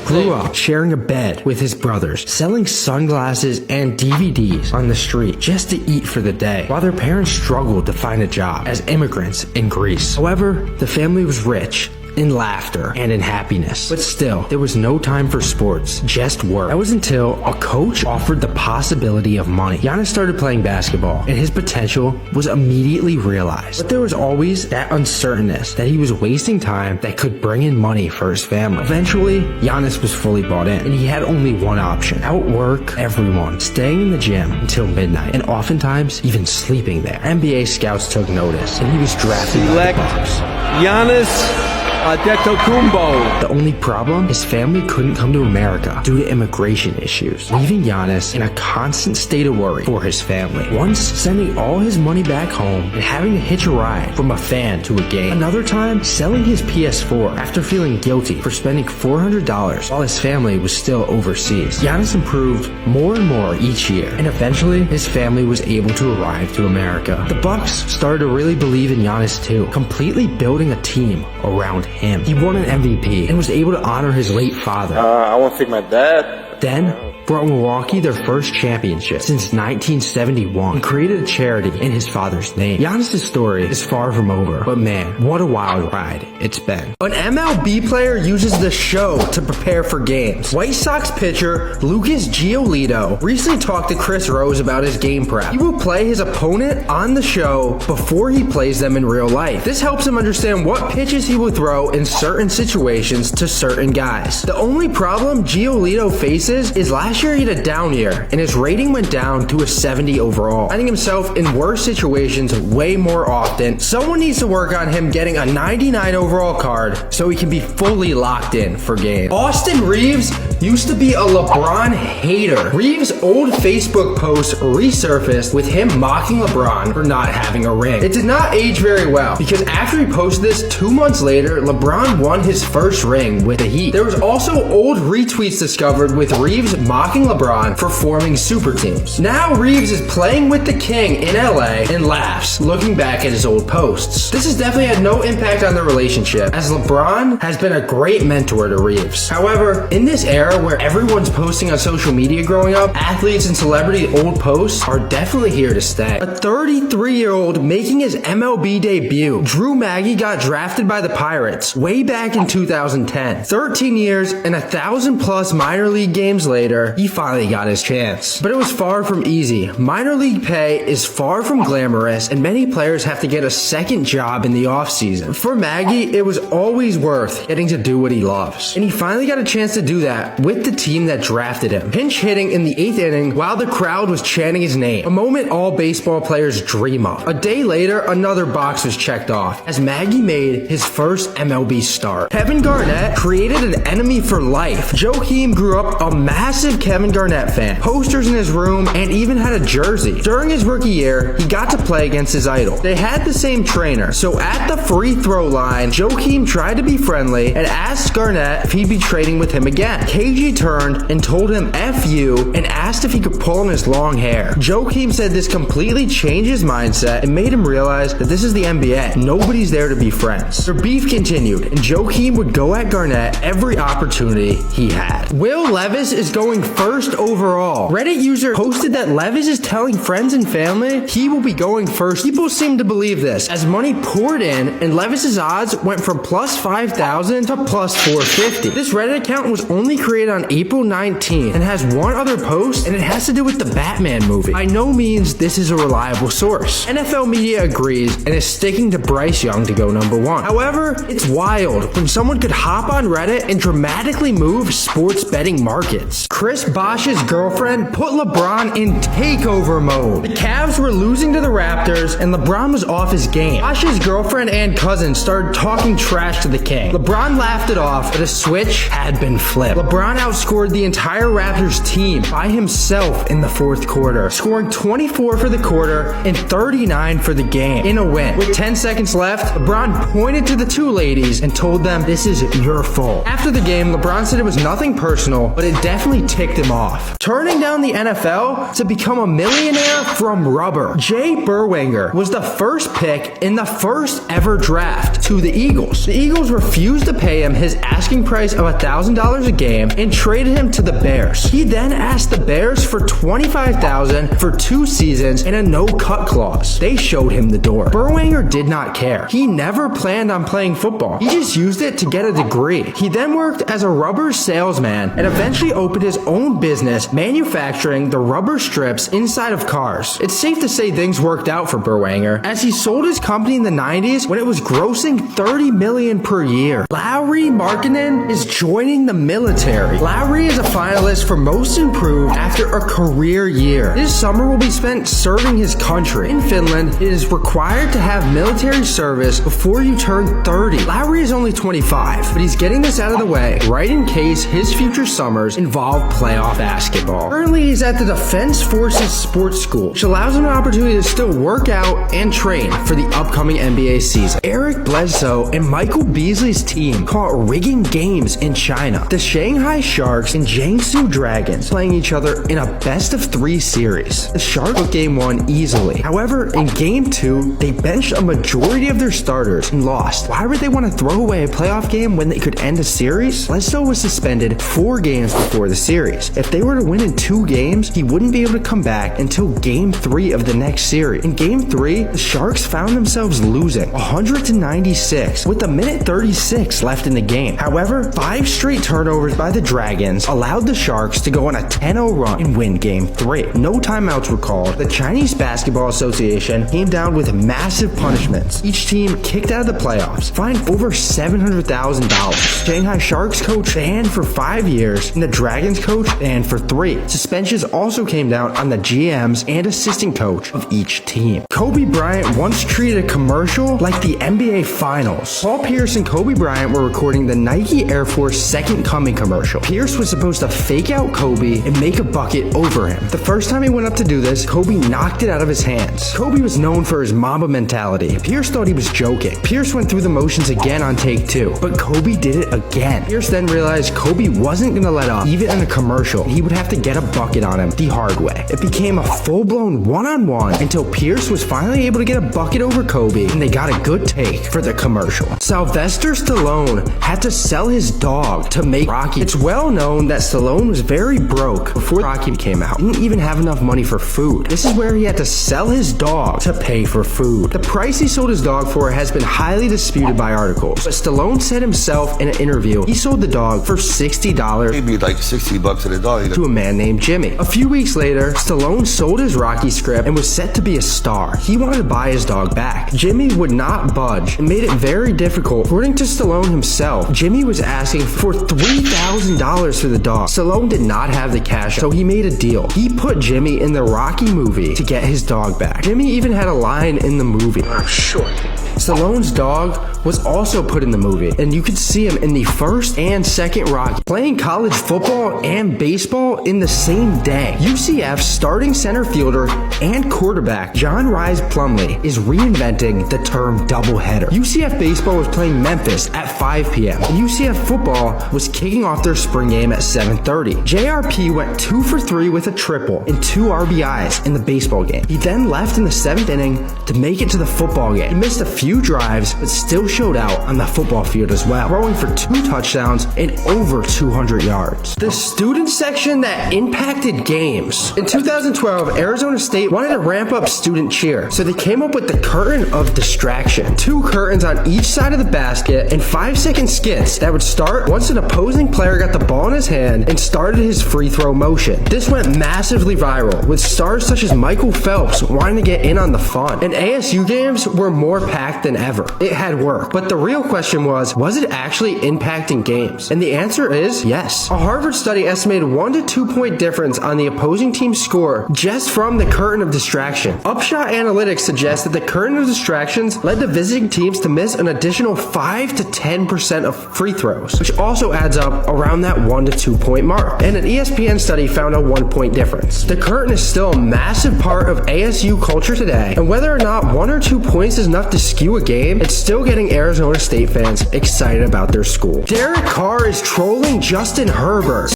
[SPEAKER 1] Grew up sharing a bed with his brothers, selling sunglasses and DVDs on the street just to eat for the day, while their parents struggled to find a job as immigrants in Greece. However, the family was rich in laughter and in happiness. But still, there was no time for sports, just work. That was until a coach offered the possibility of money. Giannis started playing basketball, and his potential was immediately realized. But there was always that uncertainness that he was wasting time that could bring in money for his family. Eventually, Giannis was fully bought in, and he had only one option: outwork everyone, staying in the gym until midnight, and oftentimes even sleeping there. NBA scouts took notice, and he was drafted by the Bucks.
[SPEAKER 3] Giannis Antetokounmpo.
[SPEAKER 1] The only problem, his family couldn't come to America due to immigration issues, leaving Giannis in a constant state of worry for his family. Once sending all his money back home and having to hitch a ride from a fan to a game. Another time, selling his PS4 after feeling guilty for spending $400 while his family was still overseas. Giannis improved more and more each year, and eventually his family was able to arrive to America. The Bucks started to really believe in Giannis too, completely building a team around him. He won an MVP and was able to honor his late father.
[SPEAKER 2] I want to thank my dad.
[SPEAKER 1] Then brought Milwaukee their first championship since 1971 and created a charity in his father's name. Giannis' story is far from over, but man, what a wild ride it's been. An MLB player uses the show to prepare for games. White Sox pitcher Lucas Giolito recently talked to Chris Rose about his game prep. He will play his opponent on the show before he plays them in real life. This helps him understand what pitches he will throw in certain situations to certain guys. The only problem Giolito faces is last year he had a down year, and his rating went down to a 70 overall, finding himself in worse situations way more often. Someone needs to work on him getting a 99 overall card so he can be fully locked in for games. Austin Reeves used to be a LeBron hater. Reeves' old Facebook post resurfaced with him mocking LeBron for not having a ring. It did not age very well, because after he posted this 2 months later, LeBron won his first ring with the Heat. There was also old retweets discovered with Reeves mocking LeBron for forming super teams. Now Reeves is playing with the King in LA and laughs, looking back at his old posts. This has definitely had no impact on their relationship, as LeBron has been a great mentor to Reeves. However, in this era where everyone's posting on social media growing up, athletes and celebrity old posts are definitely here to stay. A 33-year-old making his MLB debut, Drew Maggi got drafted by the Pirates way back in 2010. 13 years and 1,000+ minor league games later, he finally got his chance. But it was far from easy. Minor league pay is far from glamorous, and many players have to get a second job in the offseason. For Maggi, it was always worth getting to do what he loves. And he finally got a chance to do that with the team that drafted him. Pinch hitting in the 8th inning while the crowd was chanting his name. A moment all baseball players dream of. A day later, another box was checked off, as Maggi made his first MLB start. Kevin Garnett created an enemy for life. Joakim grew up a a massive Kevin Garnett fan, posters in his room, and even had a jersey. During his rookie year, he got to play against his idol. They had the same trainer, so at the free throw line, Joakim tried to be friendly and asked Garnett if he'd be trading with him again. KG turned and told him F you and asked if he could pull on his long hair. Joakim said this completely changed his mindset and made him realize that this is the NBA. Nobody's there to be friends. Their beef continued, and Joakim would go at Garnett every opportunity he had. Will Levis is going first overall. Reddit user posted that Levis is telling friends and family he will be going first. People seem to believe this as money poured in and Levis's odds went from plus 5,000 to plus 450. This Reddit account was only created on April 19th and has one other post, and it has to do with the Batman movie. By no means this is a reliable source. NFL media agrees and is sticking to Bryce Young to go number one. However, it's wild when someone could hop on Reddit and dramatically move sports betting markets. Chris Bosh's girlfriend put LeBron in takeover mode. The Cavs were losing to the Raptors and LeBron was off his game. Bosh's girlfriend and cousin started talking trash to the King. LeBron laughed it off, but a switch had been flipped. LeBron outscored the entire Raptors team by himself in the fourth quarter, scoring 24 for the quarter and 39 for the game in a win. With 10 seconds left, LeBron pointed to the two ladies and told them, "This is your fault." After the game, LeBron said it was nothing personal, but it definitely ticked him off. Turning down the NFL to become a millionaire from rubber. Jay Berwanger was the first pick in the first ever draft to the Eagles. The Eagles refused to pay him his asking price of $1,000 a game and traded him to the Bears. He then asked the Bears for $25,000 for 2 seasons and a no-cut clause. They showed him the door. Berwanger did not care. He never planned on playing football. He just used it to get a degree. He then worked as a rubber salesman and eventually opened his own business manufacturing the rubber strips inside of cars. It's safe to say things worked out for Berwanger as he sold his company in the 90s when it was grossing $30 million per year. Lauri Markkanen is joining the military. Lauri is a finalist for Most Improved after a career year. His summer will be spent serving his country. In Finland, it is required to have military service before you turn 30. Lauri is only 25, but he's getting this out of the way right in case his future summers involve playoff basketball. Currently, he's at the Defense Forces Sports School, which allows him an opportunity to still work out and train for the upcoming NBA season. Eric Bledsoe and Michael Beasley's team caught rigging games in China. The Shanghai Sharks and Jiangsu Dragons playing each other in a best-of-3 series. The Sharks took game 1 easily. However, in game 2, they benched a majority of their starters and lost. Why would they want to throw away a playoff game when they could end a series? Bledsoe was suspended 4 games before the series. If they were to win in 2 games, he wouldn't be able to come back until game 3 of the next series. In game 3, the Sharks found themselves losing 100-96 with a minute 36 left in the game. However, 5 straight turnovers by the Dragons allowed the Sharks to go on a 10-0 run and win game 3. No timeouts were called. The Chinese Basketball Association came down with massive punishments. Each team kicked out of the playoffs, fined over $700,000. Shanghai Sharks coach banned for 5 years, and the Dragons coach banned for 3. Suspensions also came down on the GMs and assistant coach of each team. Kobe Bryant once treated a commercial like the NBA Finals. Paul Pierce and Kobe Bryant were recording the Nike Air Force Second Coming commercial. Pierce was supposed to fake out Kobe and make a bucket over him. The first time he went up to do this, Kobe knocked it out of his hands. Kobe was known for his Mamba mentality. Pierce thought he was joking. Pierce went through the motions again on take 2, but Kobe did it again. Pierce then realized Kobe wasn't gonna let up, even in a commercial. He would have to get a bucket on him the hard way. It became a full-blown one-on-one until Pierce was finally able to get a bucket over Kobe, and they got a good take for the commercial. Sylvester Stallone had to sell his dog to make Rocky. It's well known that Stallone was very broke before Rocky came out. He didn't even have enough money for food. This is where he had to sell his dog to pay for food. The price he sold his dog for has been highly disputed by articles, but Stallone said himself in an interview he sold the dog for $60.
[SPEAKER 4] Maybe like $60 at a dog.
[SPEAKER 1] To a man named Jimmy. A few weeks later, Stallone sold his Rocky script and was set to be a star. He wanted to buy his dog back. Jimmy would not budge and made it very difficult. According to Stallone himself, Jimmy was asking for $3,000 for the dog. Stallone did not have the cash, so he made a deal. He put Jimmy in the Rocky movie to get his dog back. Jimmy even had a line in the movie. I'm short. Stallone's dog was also put in the movie, and you could see him in the first and second Rocky. Playing college football football and baseball in the same day. UCF's starting center fielder and quarterback, John Rise Plumlee, is reinventing the term doubleheader. UCF baseball was playing Memphis at 5 p.m. and UCF football was kicking off their spring game at 7:30. JRP went 2 for 3 with a triple and 2 RBIs in the baseball game. He then left in the 7th inning to make it to the football game. He missed a few drives, but still showed out on the football field as well, throwing for 2 touchdowns and over 200 yards. The student section that impacted games. In 2012, Arizona State wanted to ramp up student cheer, so they came up with the curtain of distraction. 2 curtains on each side of the basket and 5-second skits that would start once an opposing player got the ball in his hand and started his free throw motion. This went massively viral, with stars such as Michael Phelps wanting to get in on the fun. And ASU games were more packed than ever. It had worked. But the real question was it actually impacting games? And the answer is yes. A Harvard study estimated 1 to 2 point difference on the opposing team's score just from the curtain of distraction. Upshot Analytics suggests that the curtain of distractions led the visiting teams to miss an additional 5 to 10% of free throws, which also adds up around that 1 to 2 point mark. And an ESPN study found a 1 point difference. The curtain is still a massive part of ASU culture today, and whether or not 1 or 2 points is enough to skew a game, it's still getting Arizona State fans excited about their school. Derek Carr is trolling Justin Herbert.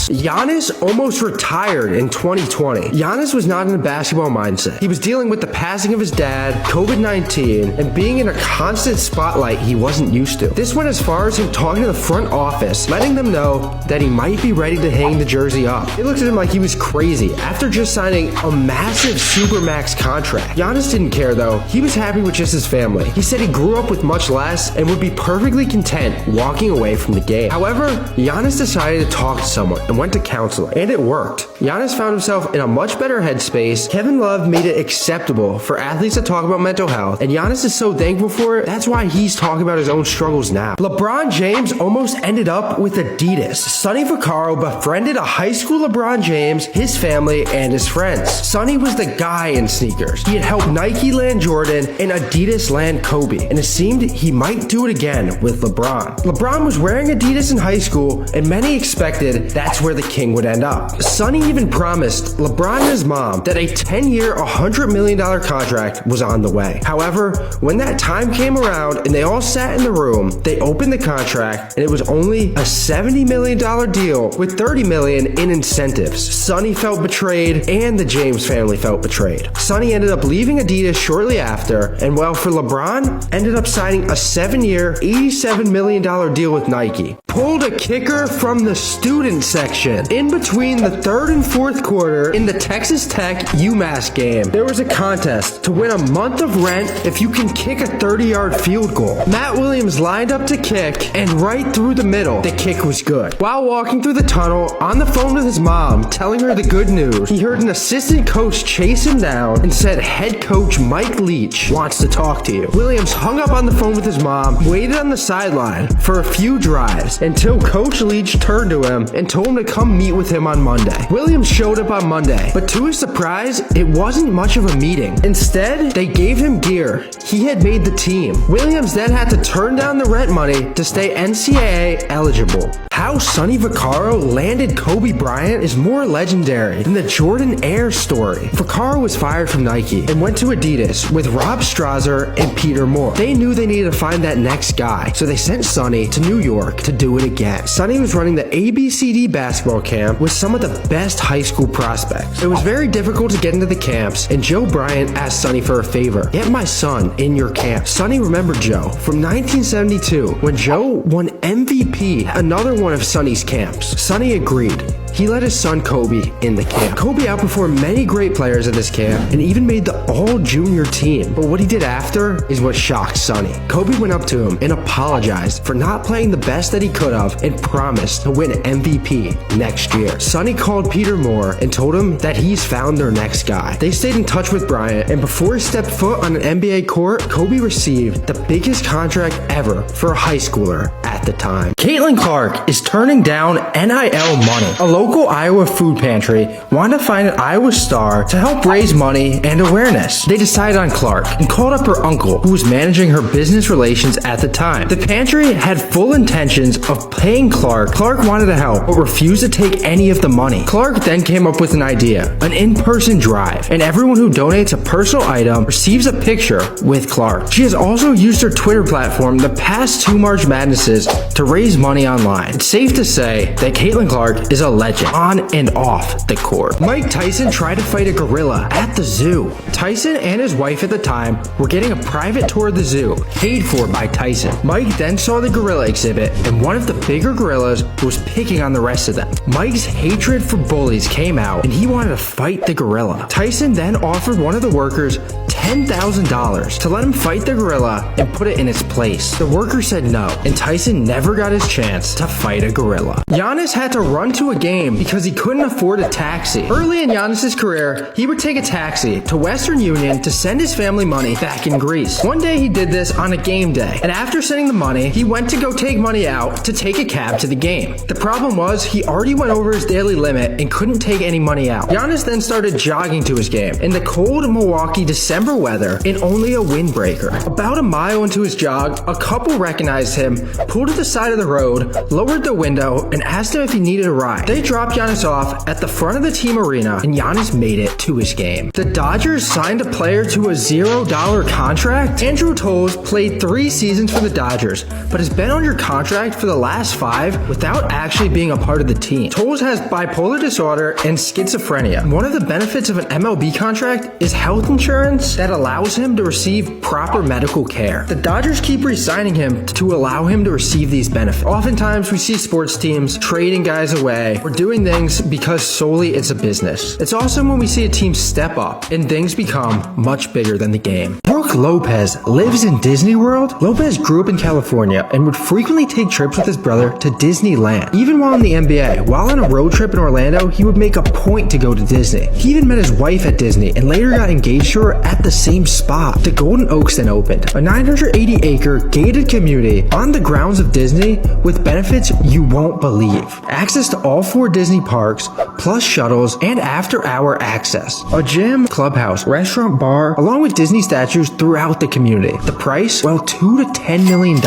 [SPEAKER 1] Giannis almost retired in 2020. Giannis was not in a basketball mindset. He was dealing with the passing of his dad, COVID-19, and being in a constant spotlight he wasn't used to. This went as far as him talking to the front office, letting them know that he might be ready to hang the jersey up. It looked at him like he was crazy after just signing a massive Supermax contract. Giannis didn't care though. He was happy with just his family. He said he grew up with much less and would be perfectly content walking away from the game. However, Giannis decided to talk to someone and went to counseling, and it worked. Giannis found himself in a much better headspace. Kevin Love made it acceptable for athletes to talk about mental health, and Giannis is so thankful for it. That's why he's talking about his own struggles now. LeBron James almost ended up with Adidas. Sonny Vaccaro befriended a high school LeBron James, his family, and his friends. Sonny was the guy in sneakers. He had helped Nike land Jordan and Adidas land Kobe, and it seemed he might do it again with LeBron. LeBron was wearing Adidas in high school, and many expected that's where the king would end up. Sonny even promised LeBron and his mom that a 10-year, $100 million contract was on the way. However, when that time came around and they all sat in the room, they opened the contract and it was only a $70 million deal with $30 million in incentives. Sonny felt betrayed and the James family felt betrayed. Sonny ended up leaving Adidas shortly after, and well, for LeBron, ended up signing a 7-year, $87 million deal with Nike. Pulled a kicker from the student section. In between the 3rd and 4th quarter in the Texas Tech UMass game, there was a contest to win a month of rent if you can kick a 30-yard field goal. Matt Williams lined up to kick, and right through the middle, the kick was good. While walking through the tunnel, on the phone with his mom, telling her the good news, he heard an assistant coach chase him down and said, "Head coach Mike Leach wants to talk to you." Williams hung up on the phone with his mom, waited on the sideline for a few drives until Coach Leach turned to him and told him to come meet with him on Monday. Williams showed up on Monday, but to his surprise, it wasn't much of a meeting. Instead, they gave him gear. He had made the team. Williams then had to turn down the rent money to stay NCAA eligible. How Sonny Vaccaro landed Kobe Bryant is more legendary than the Jordan Air story. Vaccaro was fired from Nike and went to Adidas with Rob Strasser and Peter Moore. They knew they needed to find that next guy, so they sent Sonny to New York to do it again. Sonny was running the ABCD basketball camp with some of the best high school prospects. It was very difficult to get into the camps, and Joe Bryant asked Sonny for a favor. "Get my son in your camp." Sonny remembered Joe from 1972 when Joe won MVP, another one of Sonny's camps. Sonny agreed.
[SPEAKER 5] he let his son Kobe in the camp. Kobe outperformed many great players at this camp and even made the all-junior team. But what he did after is what shocked Sonny. Kobe went up to him and apologized for not playing the best that he could have and promised to win MVP next year. Sonny called Peter Moore and told him that he's found their next guy. They stayed in touch with Bryant, and before he stepped foot on an NBA court, Kobe received the biggest contract ever for a high schooler at the time.
[SPEAKER 1] Caitlin Clark is turning down NIL money. A local Iowa food pantry wanted to find an Iowa star to help raise money and awareness. They decided on Clark and called up her uncle, who was managing her business relations at the time. The pantry had full intentions of paying Clark. Clark wanted to help, but refused to take any of the money. Clark then came up with an idea, an in-person drive, and everyone who donates a personal item receives a picture with Clark. She has also used her Twitter platform the past 2 March Madnesses to raise money online. It's safe to say that Caitlin Clark is a legend on and off the court. Mike Tyson tried to fight a gorilla at the zoo. Tyson and his wife at the time were getting a private tour of the zoo, paid for by Tyson. Mike then saw the gorilla exhibit, and one of the bigger gorillas was picking on the rest of them. Mike's hatred for bullies came out, and he wanted to fight the gorilla. Tyson then offered one of the workers $10,000 to let him fight the gorilla and put it in its place. The worker said no, and Tyson never got his chance to fight a gorilla. Giannis had to run to a game because he couldn't afford a taxi. Early in Giannis' career, he would take a taxi to Western Union to send his family money back in Greece. One day he did this on a game day, and after sending the money, he went to go take money out to take a cab to the game. The problem was he already went over his daily limit and couldn't take any money out. Giannis then started jogging to his game in the cold Milwaukee December weather in only a windbreaker. About a mile into his jog, a couple recognized him, pulled to the side of the road, lowered the window, and asked him if he needed a ride. They dropped Giannis off at the front of the team arena, and Giannis made it to his game. The Dodgers signed a player to a $0 contract. Andrew Toles played 3 seasons for the Dodgers, but has been under contract for the last 5 without actually being a part of the team. Toles has bipolar disorder and schizophrenia. One of the benefits of an MLB contract is health insurance that allows him to receive proper medical care. The Dodgers keep re-signing him to allow him to receive these benefits. Oftentimes we see sports teams trading guys away or doing things because solely it's a business. It's awesome when we see a team step up and things become much bigger than the game. Brooke Lopez lives in Disney World. Lopez grew up in California and would frequently take trips with his brother to Disneyland. Even while in the NBA, while on a road trip in Orlando, he would make a point to go to Disney. He even met his wife at Disney and later got engaged to her at the same spot. The Golden Oaks then opened, a 980-acre gated community on the grounds of Disney with benefits you won't believe. Access to all 4 Disney parks, plus shuttles and after-hour access. A gym, clubhouse, restaurant, bar, along with Disney statues throughout the community. The price? Well, $2 to $10 million,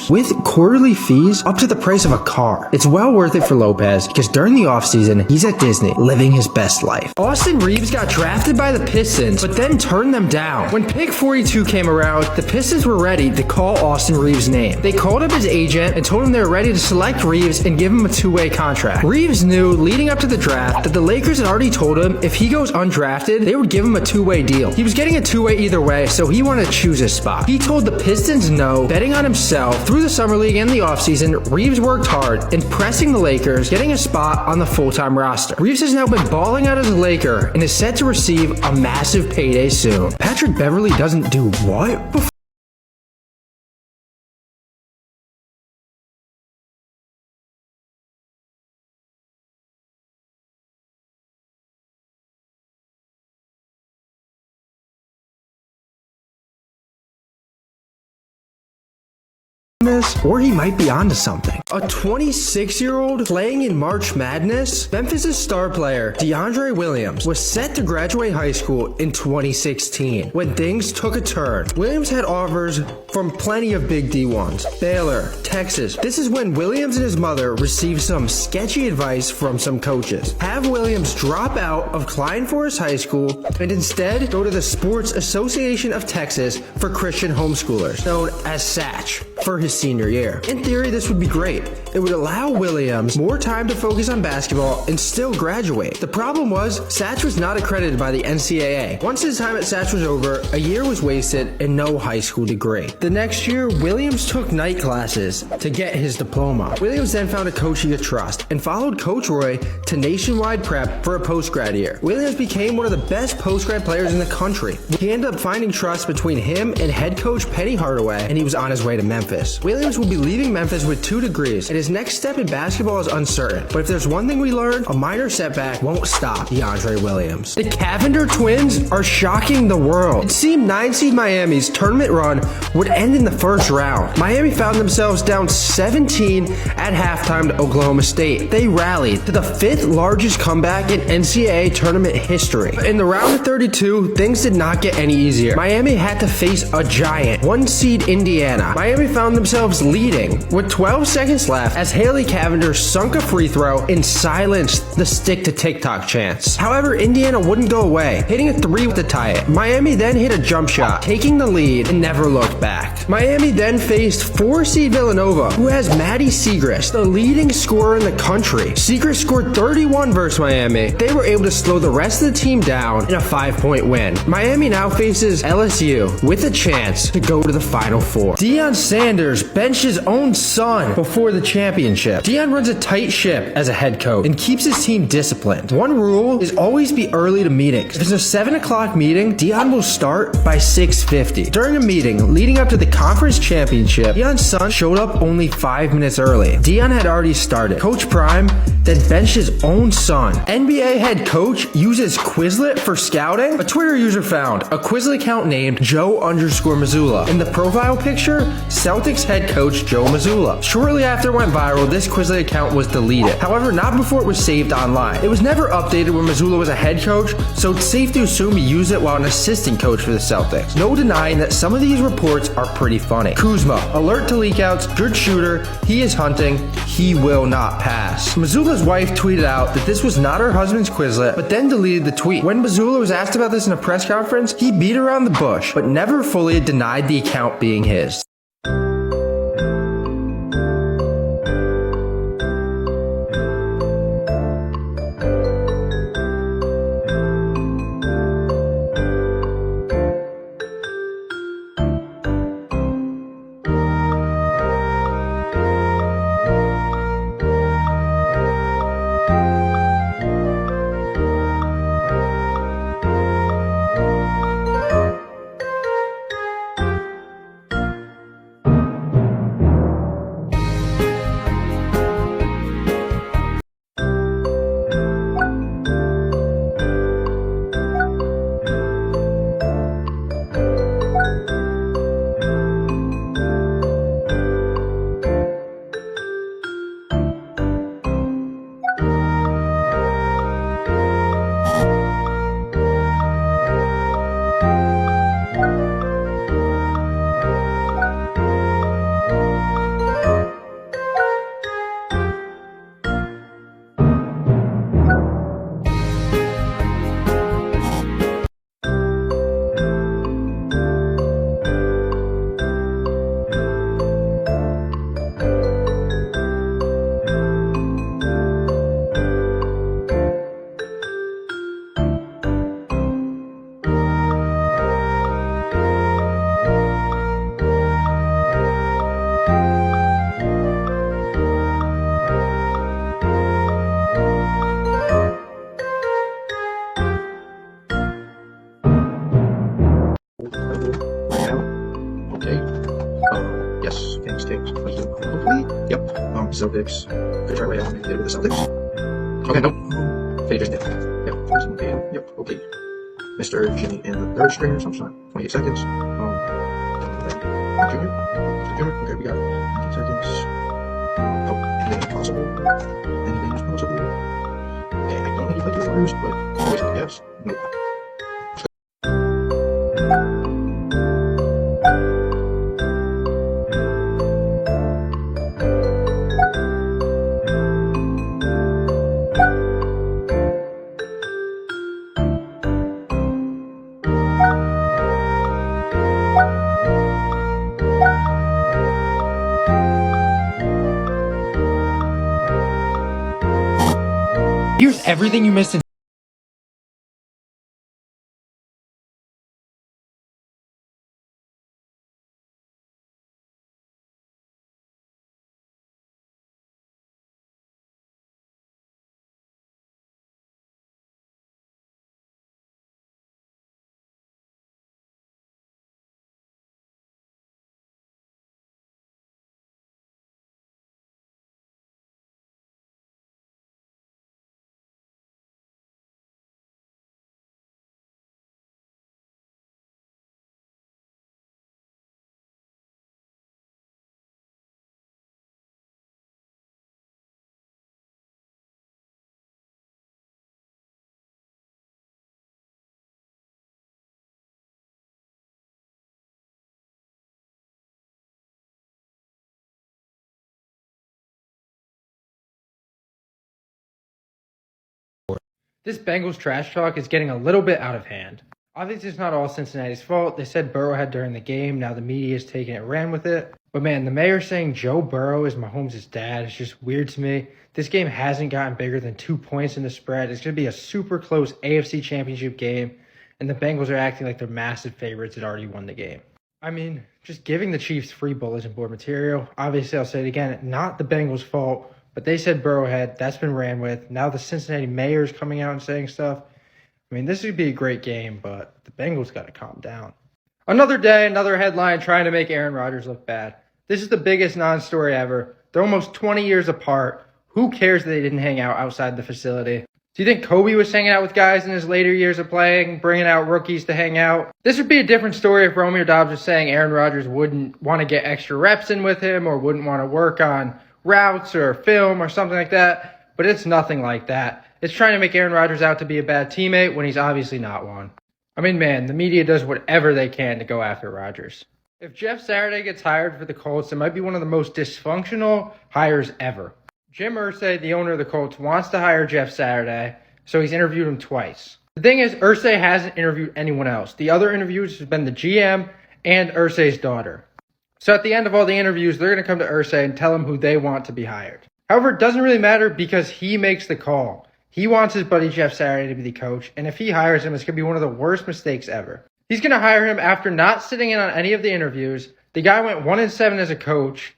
[SPEAKER 1] with quarterly fees up to the price of a car. It's well worth it for Lopez because during the offseason, he's at Disney living his best life. Austin Reeves got drafted by the Pistons, but then turned them down. When pick 42 came around, the Pistons were ready to call Austin Reeves' name. They called up his agent and told him they were ready to select Reeves and give him a 2-way contract. Reeves knew leading up to the draft that the Lakers had already told him if he goes undrafted, they would give him a 2-way deal. He was getting a 2-way either way, so he wanted to choose his spot. He told the Pistons no, betting on himself. Through the summer league and the offseason, Reeves worked hard, impressing the Lakers, getting a spot on the full-time roster. Reeves has now been balling out as a Laker and is set to receive a massive payday soon. Patrick Beverley doesn't do what before? Or he might be onto something. A 26-year-old playing in March Madness, Memphis' star player DeAndre Williams was set to graduate high school in 2016 when things took a turn. Williams had offers from plenty of big D1s, Baylor, Texas. This is when Williams and his mother received some sketchy advice from some coaches. Have Williams drop out of Klein Forest High School and instead go to the Sports Association of Texas for Christian homeschoolers, known as SACH, for his senior year. In theory, this would be great.
[SPEAKER 5] It would allow Williams more time to focus on basketball and still graduate. The problem was, Satch was not accredited by the NCAA. Once his time at Satch was over, a year was wasted and no high school degree. The next year, Williams took night classes to get his diploma. Williams then found a coach he could trust and followed Coach Roy to Nationwide Prep for a post-grad year. Williams became one of the best post-grad players in the country. He ended up finding trust between him and head coach Penny Hardaway, and he was on his way to Memphis. Williams will be leaving Memphis with 2 degrees, and his next step in basketball is uncertain. But if there's one thing we learned, a minor setback won't stop DeAndre Williams. The Cavender twins are shocking the world. It seemed 9-seed Miami's tournament run would end in the first round. Miami found themselves down 17 at halftime to Oklahoma State. They rallied to the 5th largest comeback in NCAA tournament history. In the round of 32, things did not get any easier. Miami had to face a giant, 1-seed Indiana. Miami found themselves leading with 12 seconds left as Haley Cavender sunk a free throw and silenced the stick to TikTok chants. However, Indiana wouldn't go away, hitting a 3 to tie it. Miami then hit a jump shot, taking the lead and never looked back. Miami then faced 4-seed Villanova, who has Maddie Siegrist, the leading scorer in the country. Siegrist scored 31 versus Miami. They were able to slow the rest of the team down in a 5-point win. Miami now faces LSU with a chance to go to the Final Four. Deion Sanders benched his own son before the championship. Deion runs a tight ship as a head coach and keeps his team disciplined. One rule is always be early to meetings. If it's a 7 o'clock meeting, Deion will start by 6:50. During a meeting leading up to the conference championship, Deion's son showed up only 5 minutes early. Deion had already started. Coach Prime then benched his own son. NBA head coach uses Quizlet for scouting. A Twitter user found a Quizlet account named Joe_Mazzulla. In the profile picture, Celtics head coach Joe Mazzulla. Shortly after it went viral, this Quizlet account was deleted. However, not before it was saved online. It was never updated when Mazzulla was a head coach, so it's safe to assume he used it while an assistant coach for the Celtics. No denying that some of these reports are pretty funny. Kuzma, alert to leakouts, good shooter, he is hunting, he will not pass. Mazzulla's wife tweeted out that this was not her husband's Quizlet, but then deleted the tweet. When Mazzulla was asked about this in a press conference, he beat around the bush, but never fully denied the account being his.
[SPEAKER 6] Celtics. Could try way out and get with the Celtics. Okay, nope. Fade just did. Yep, yep, okay. Mr. Jimmy in the third string or something. 28 seconds. Junior. Okay, we got 19 seconds. Oh, anything is possible. Anything is possible. Okay, I don't think you played your orders, but always a guess. Nope.
[SPEAKER 1] Here's everything you missed in This Bengals trash talk is getting a little bit out of hand. Obviously, it's not all Cincinnati's fault. They said Burrow had during the game. Now the media is taking it and ran with it. But man, the mayor saying Joe Burrow is Mahomes' dad is just weird to me. This game hasn't gotten bigger than 2 points in the spread. It's going to be a super close AFC Championship game. And the Bengals are acting like they're massive favorites that already won the game. I mean, just giving the Chiefs free bulletin board material. Obviously, I'll say it again, not the Bengals' fault. But they said Burrowhead. That's been ran with. Now the Cincinnati mayor's coming out and saying stuff. I mean, this would be a great game, but the Bengals got to calm down. Another day, another headline trying to make Aaron Rodgers look bad. This is the biggest non-story ever. They're almost 20 years apart. Who cares that they didn't hang out outside the facility? Do you think Kobe was hanging out with guys in his later years of playing, bringing out rookies to hang out? This would be a different story if Romeo Dobbs was saying Aaron Rodgers wouldn't want to get extra reps in with him or wouldn't want to work on routes or film or something like that, but it's nothing like that. It's trying to make Aaron Rodgers out to be a bad teammate when he's obviously not one. I mean, man, the media does whatever they can to go after Rodgers. If Jeff Saturday gets hired for the Colts, it might be one of the most dysfunctional hires ever. Jim Irsay, the owner of the Colts, wants to hire Jeff Saturday, so he's interviewed him twice. The thing is, Irsay hasn't interviewed anyone else. The other interviews have been the GM and Irsay's daughter. So at the end of all the interviews, they're going to come to Irsay and tell him who they want to be hired. However, it doesn't really matter because he makes the call. He wants his buddy Jeff Saturday to be the coach, and if he hires him, it's going to be one of the worst mistakes ever. He's going to hire him after not sitting in on any of the interviews. The guy went 1-7 as a coach.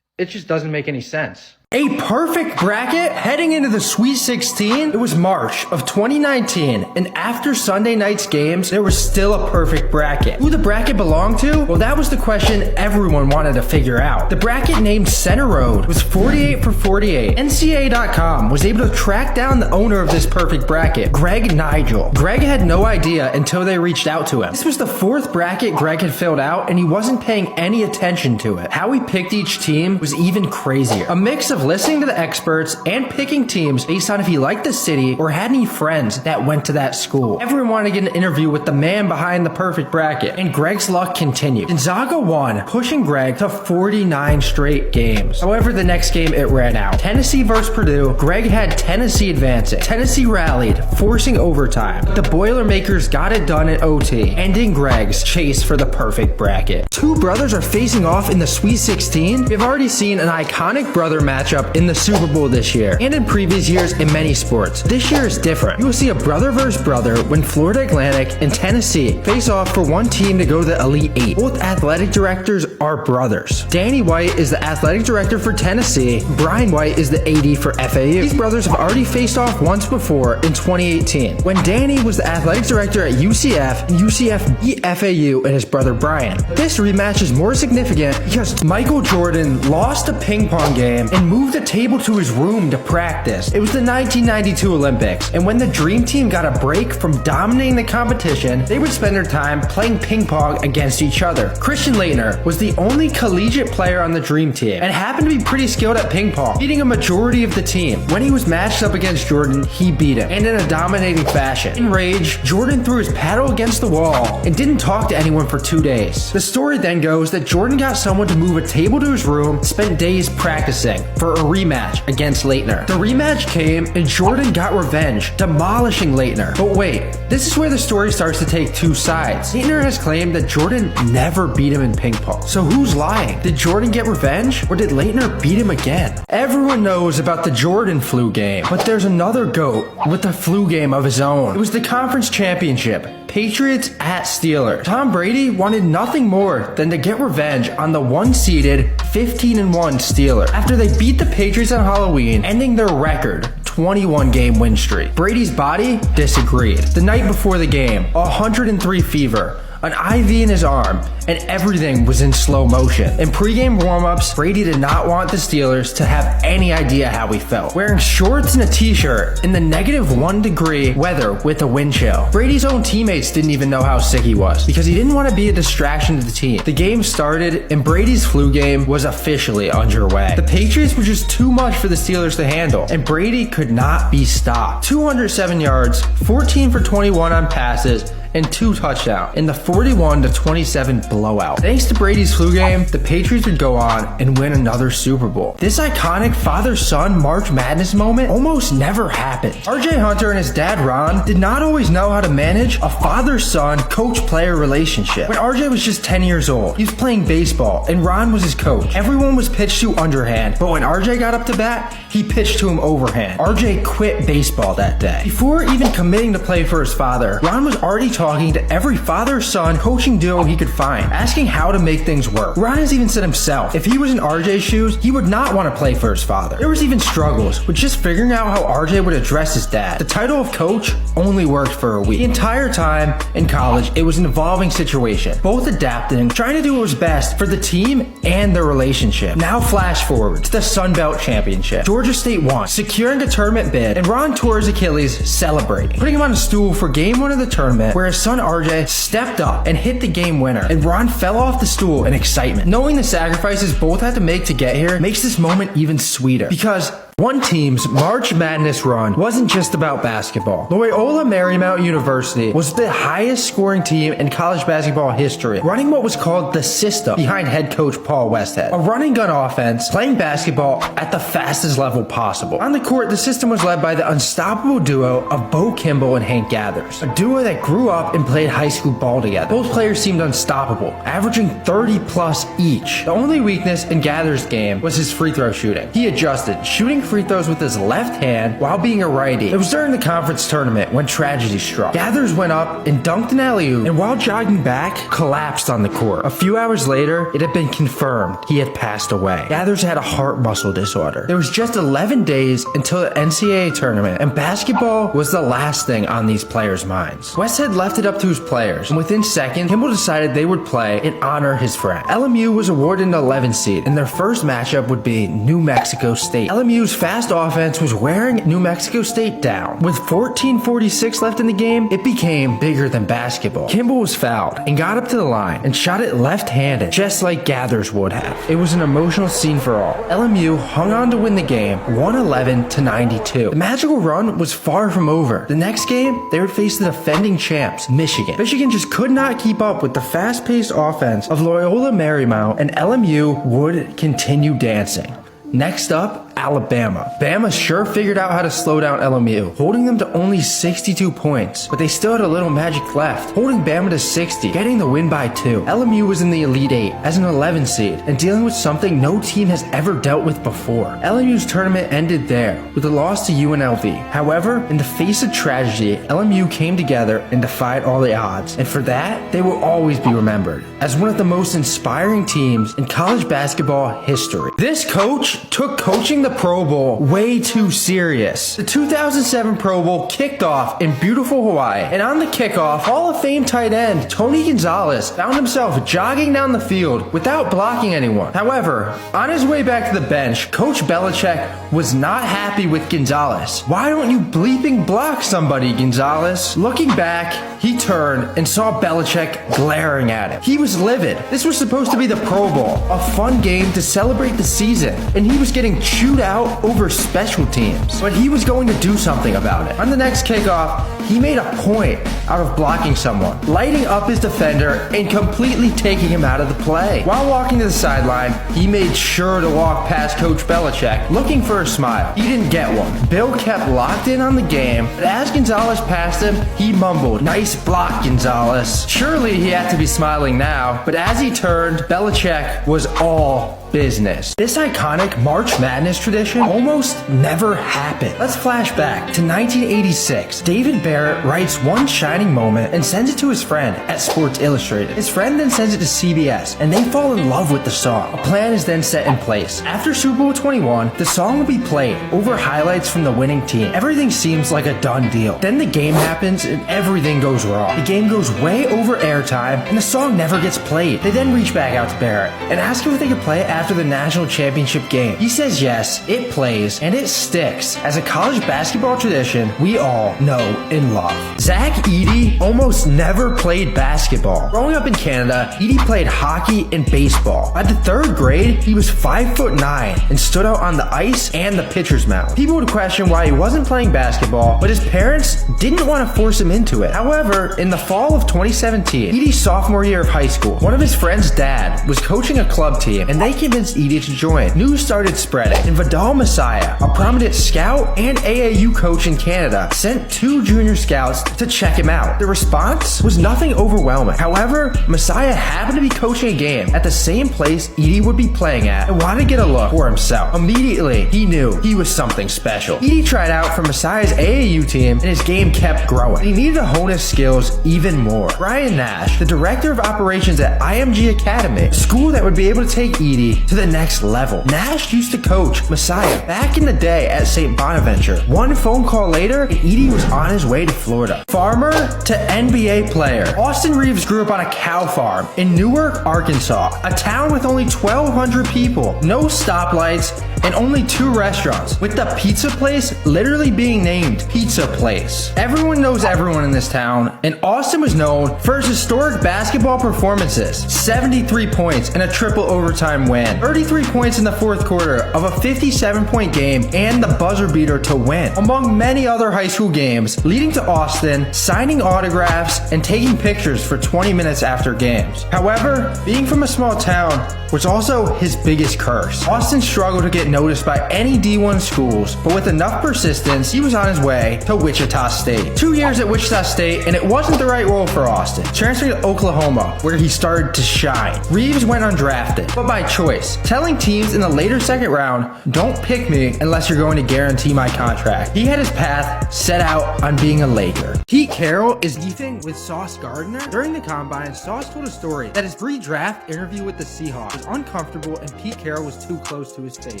[SPEAKER 1] It just doesn't make any sense.
[SPEAKER 5] A perfect bracket heading into the Sweet 16. It was March of 2019, and after Sunday night's games, there was still a perfect bracket. Who the bracket belonged to? Well, that was the question everyone wanted to figure out. The bracket named Center Road was 48 for 48. NCAA.com was able to track down the owner of this perfect bracket, Greg Nigel. Greg had no idea until they reached out to him. This was the fourth bracket Greg had filled out, and he wasn't paying any attention to it. How he picked each team was even crazier. A mix of listening to the experts and picking teams based on if he liked the city or had any friends that went to that school. Everyone wanted to get an interview with the man behind the perfect bracket, and Greg's luck continued. Gonzaga won, pushing Greg to 49 straight games. However, the next game it ran out. Tennessee versus Purdue. Greg had Tennessee advancing. Tennessee rallied, forcing overtime. The Boilermakers got it done at OT, ending Greg's chase for the perfect bracket. Two brothers are facing off in the Sweet 16. We've already seen an iconic brother matchup in the Super Bowl this year, and in previous years in many sports. This year is different. You will see a brother versus brother when Florida Atlantic and Tennessee face off for one team to go to the Elite Eight. Both athletic directors are brothers. Danny White is the athletic director for Tennessee. Brian White is the AD for FAU. These brothers have already faced off once before in 2018, when Danny was the athletic director at UCF, and UCF beat FAU and his brother Brian. This rematch is more significant because Michael Jordan lost a ping pong game and moved the table to his room to practice. It was the 1992 Olympics, and when the Dream Team got a break from dominating the competition, they would spend their time playing ping pong against each other. Christian Laettner was the only collegiate player on the Dream Team and happened to be pretty skilled at ping pong, beating a majority of the team. When he was matched up against Jordan, he beat him, and in a dominating fashion. In rage, Jordan threw his paddle against the wall and didn't talk to anyone for 2 days. The story then goes that Jordan got someone to move a table to his room, spent days practicing. For for a rematch against Leitner. The rematch came and Jordan got revenge, demolishing Leitner. But wait, this is where the story starts to take two sides. Leitner has claimed that Jordan never beat him in ping pong. So who's lying? Did Jordan get revenge or did Leitner beat him again? Everyone knows about the Jordan flu game, but there's another GOAT with a flu game of his own. It was the conference championship. Patriots at Steelers. Tom Brady wanted nothing more than to get revenge on the one-seeded 15-1 Steelers after they beat the Patriots on Halloween, ending their record 21-game win streak. Brady's body disagreed. The night before the game, 103 fever, an IV in his arm, and everything was in slow motion. In pregame warm-ups, Brady did not want the Steelers to have any idea how he felt. Wearing shorts and a t-shirt in the -1 degree weather with a wind chill. Brady's own teammates didn't even know how sick he was because he didn't want to be a distraction to the team. The game started and Brady's flu game was officially underway. The Patriots were just too much for the Steelers to handle and Brady could not be stopped. 207 yards, 14 for 21 on passes, and 2 touchdowns in the 41-27 blowout. Thanks to Brady's flu game, the Patriots would go on and win another Super Bowl. This iconic father-son March Madness moment almost never happened. RJ Hunter and his dad Ron did not always know how to manage a father-son coach-player relationship. When RJ was just 10 years old, he was playing baseball and Ron was his coach. Everyone was pitched to underhand, but when RJ got up to bat, he pitched to him overhand. RJ quit baseball that day. Before even committing to play for his father, Ron was already talking to every father-son coaching duo he could find, asking how to make things work. Ron has even said himself, if he was in RJ's shoes, he would not want to play for his father. There was even struggles with just figuring out how RJ would address his dad. The title of coach only worked for a week. The entire time in college, it was an evolving situation, both adapting, trying to do what was best for the team and their relationship. Now flash forward to the Sun Belt Championship. Georgia State won, securing a tournament bid, and Ron tore his Achilles celebrating, putting him on a stool for game 1 of the tournament where his son RJ stepped up and hit the game winner, and Ron fell off the stool in excitement. Knowing the sacrifices both had to make to get here makes this moment even sweeter, because one team's March Madness run wasn't just about basketball. Loyola Marymount University was the highest scoring team in college basketball history, running what was called the system behind head coach Paul Westhead. A running gun offense, playing basketball at the fastest level possible. On the court, the system was led by the unstoppable duo of Bo Kimball and Hank Gathers, a duo that grew up and played high school ball together. Both players seemed unstoppable, averaging 30 plus each. The only weakness in Gathers' game was his free throw shooting. He adjusted, shooting free throws with his left hand while being a righty. It was during the conference tournament when tragedy struck. Gathers went up and dunked an alley-oop, and while jogging back, collapsed on the court. A few hours later, it had been confirmed he had passed away. Gathers had a heart muscle disorder. There was just 11 days until the NCAA tournament, and basketball was the last thing on these players' minds. Westhead left it up to his players, and within seconds, Kimball decided they would play and honor his friend. LMU was awarded an 11 seed, and their first matchup would be New Mexico State. LMU's fast offense was wearing New Mexico State down. With 14:46 left in the game, it became bigger than basketball. Kimball was fouled and got up to the line and shot it left-handed, just like Gathers would have. It was an emotional scene for all. LMU hung on to win the game, 111-92. The magical run was far from over. The next game, they would face the defending champs, Michigan. Michigan just could not keep up with the fast-paced offense of Loyola Marymount, and LMU would continue dancing. Next up, Alabama. Bama sure figured out how to slow down LMU, holding them to only 62 points, but they still had a little magic left, holding Bama to 60, getting the win by 2. LMU was in the Elite 8 as an 11 seed and dealing with something no team has ever dealt with before. LMU's tournament ended there with a loss to UNLV. However, in the face of tragedy, LMU came together and defied all the odds, and for that, they will always be remembered as one of the most inspiring teams in college basketball history. This coach took coaching the Pro Bowl way too serious. The 2007 Pro Bowl kicked off in beautiful Hawaii, and on the kickoff, Hall of Fame tight end Tony Gonzalez found himself jogging down the field without blocking anyone. However, on his way back to the bench, Coach Belichick was not happy with Gonzalez. "Why don't you bleeping block somebody, Gonzalez?" Looking back, he turned and saw Belichick glaring at him. He was livid. This was supposed to be the Pro Bowl, a fun game to celebrate the season, and he was getting chewed out over special teams. But he was going to do something about it. On the next kickoff,
[SPEAKER 1] he made a point out of blocking someone, lighting up his defender, and completely taking him out of the play. While walking to the sideline, he made sure to walk past Coach Belichick, looking for a smile. He didn't get one. Bill kept locked in on the game, but as Gonzalez passed him, he mumbled, "Nice block, Gonzalez." Surely he had to be smiling now, but as he turned, Belichick was all business. This iconic March Madness tradition almost never happened. Let's flash back to 1986. David Barrett writes one shining moment and sends it to his friend at Sports Illustrated. His friend then sends it to CBS, and they fall in love with the song. A plan is then set in place. After Super Bowl 21, the song will be played over highlights from the winning team. Everything seems like a done deal. Then the game happens and everything goes wrong. The game goes way over airtime and the song never gets played. They then reach back out to Barrett and ask him if they could play it after the national championship game. He says yes, it plays, and it sticks as a college basketball tradition we all know and love. Zach Edey almost never played basketball. Growing up in Canada, Edey played hockey and baseball. By the 3rd grade, he was 5'9" and stood out on the ice and the pitcher's mound. People would question why he wasn't playing basketball, but his parents didn't want to force him into it. However, in the fall of 2017, Edey's sophomore year of high school, one of his friend's dad was coaching a club team, and they convinced Edey to join. News started spreading, and Vidal Messiah, a prominent scout and AAU coach in Canada, sent 2 junior scouts to check him out. The response was nothing overwhelming. However, Messiah happened to be coaching a game at the same place Edey would be playing at and wanted to get a look for himself. Immediately, he knew he was something special. Edey tried out for Messiah's AAU team, and his game kept growing. He needed to hone his skills even more. Brian Nash, the director of operations at IMG Academy, a school that would be able to take Edey to the next level. Nash used to coach Messiah back in the day at St. Bonaventure. One phone call later, and Edey was on his way to Florida. Farmer to NBA player. Austin Reeves grew up on a cow farm in Newark, Arkansas, a town with only 1,200 people, no stoplights, and only 2 restaurants, with the pizza place literally being named Pizza Place. Everyone knows everyone in this town, and Austin was known for his historic basketball performances. 73 points in a triple overtime win, 33 points in the 4th quarter of a 57-point game, and the buzzer beater to win, among many other high school games, leading to Austin signing autographs and taking pictures for 20 minutes after games. However, being from a small town was also his biggest curse. Austin struggled to get noticed by any D1 schools, but with enough persistence, he was on his way to Wichita State. 2 years at Wichita State, and it wasn't the right role for Austin. Transferring to Oklahoma, where he started to shine. Reeves went undrafted, but by choice, telling teams in the later 2nd round, "Don't pick me unless you're going to guarantee my contract." He had his path set out on being a Laker. Pete Carroll is beefing with Sauce Gardner. During the Combine, Sauce told a story that his pre-draft interview with the Seahawks was uncomfortable and Pete Carroll was too close to his face.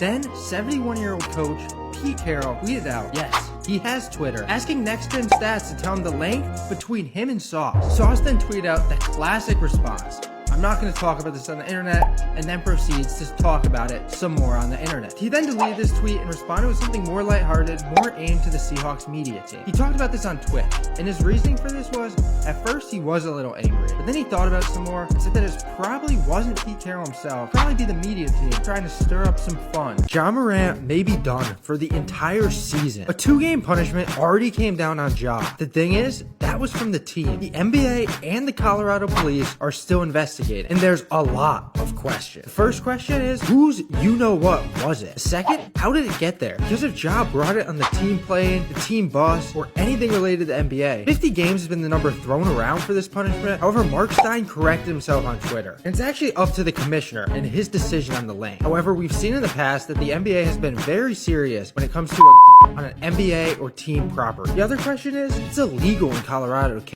[SPEAKER 1] Then, 71-year-old coach Pete Carroll tweeted out, yes, he has Twitter, asking Next Gen Stats to tell him the length between him and Sauce. Sauce then tweeted out the classic response, "I'm not going to talk about this on the internet," and then proceeds to talk about it some more on the internet. He then deleted this tweet and responded with something more lighthearted, more aimed to the Seahawks media team. He talked about this on Twitch, and his reasoning for this was, at first he was a little angry, but then he thought about it some more and said that it probably wasn't Pete Carroll himself, probably be the media team trying to stir up some fun. Ja Morant may be done for the entire season. A 2-game punishment already came down on Ja. The thing is, that was from the team. The NBA and the Colorado police are still investigating, and there's a lot of questions. The first question is, whose you-know-what was it? The second, how did it get there? Because if Ja brought it on the team plane, the team bus, or anything related to the NBA, 50 games has been the number thrown around for this punishment. However, Mark Stein corrected himself on Twitter, and it's actually up to the commissioner and his decision on the length. However, we've seen in the past that the NBA has been very serious when it comes to on an NBA or team property. The other question is, it's illegal in Colorado to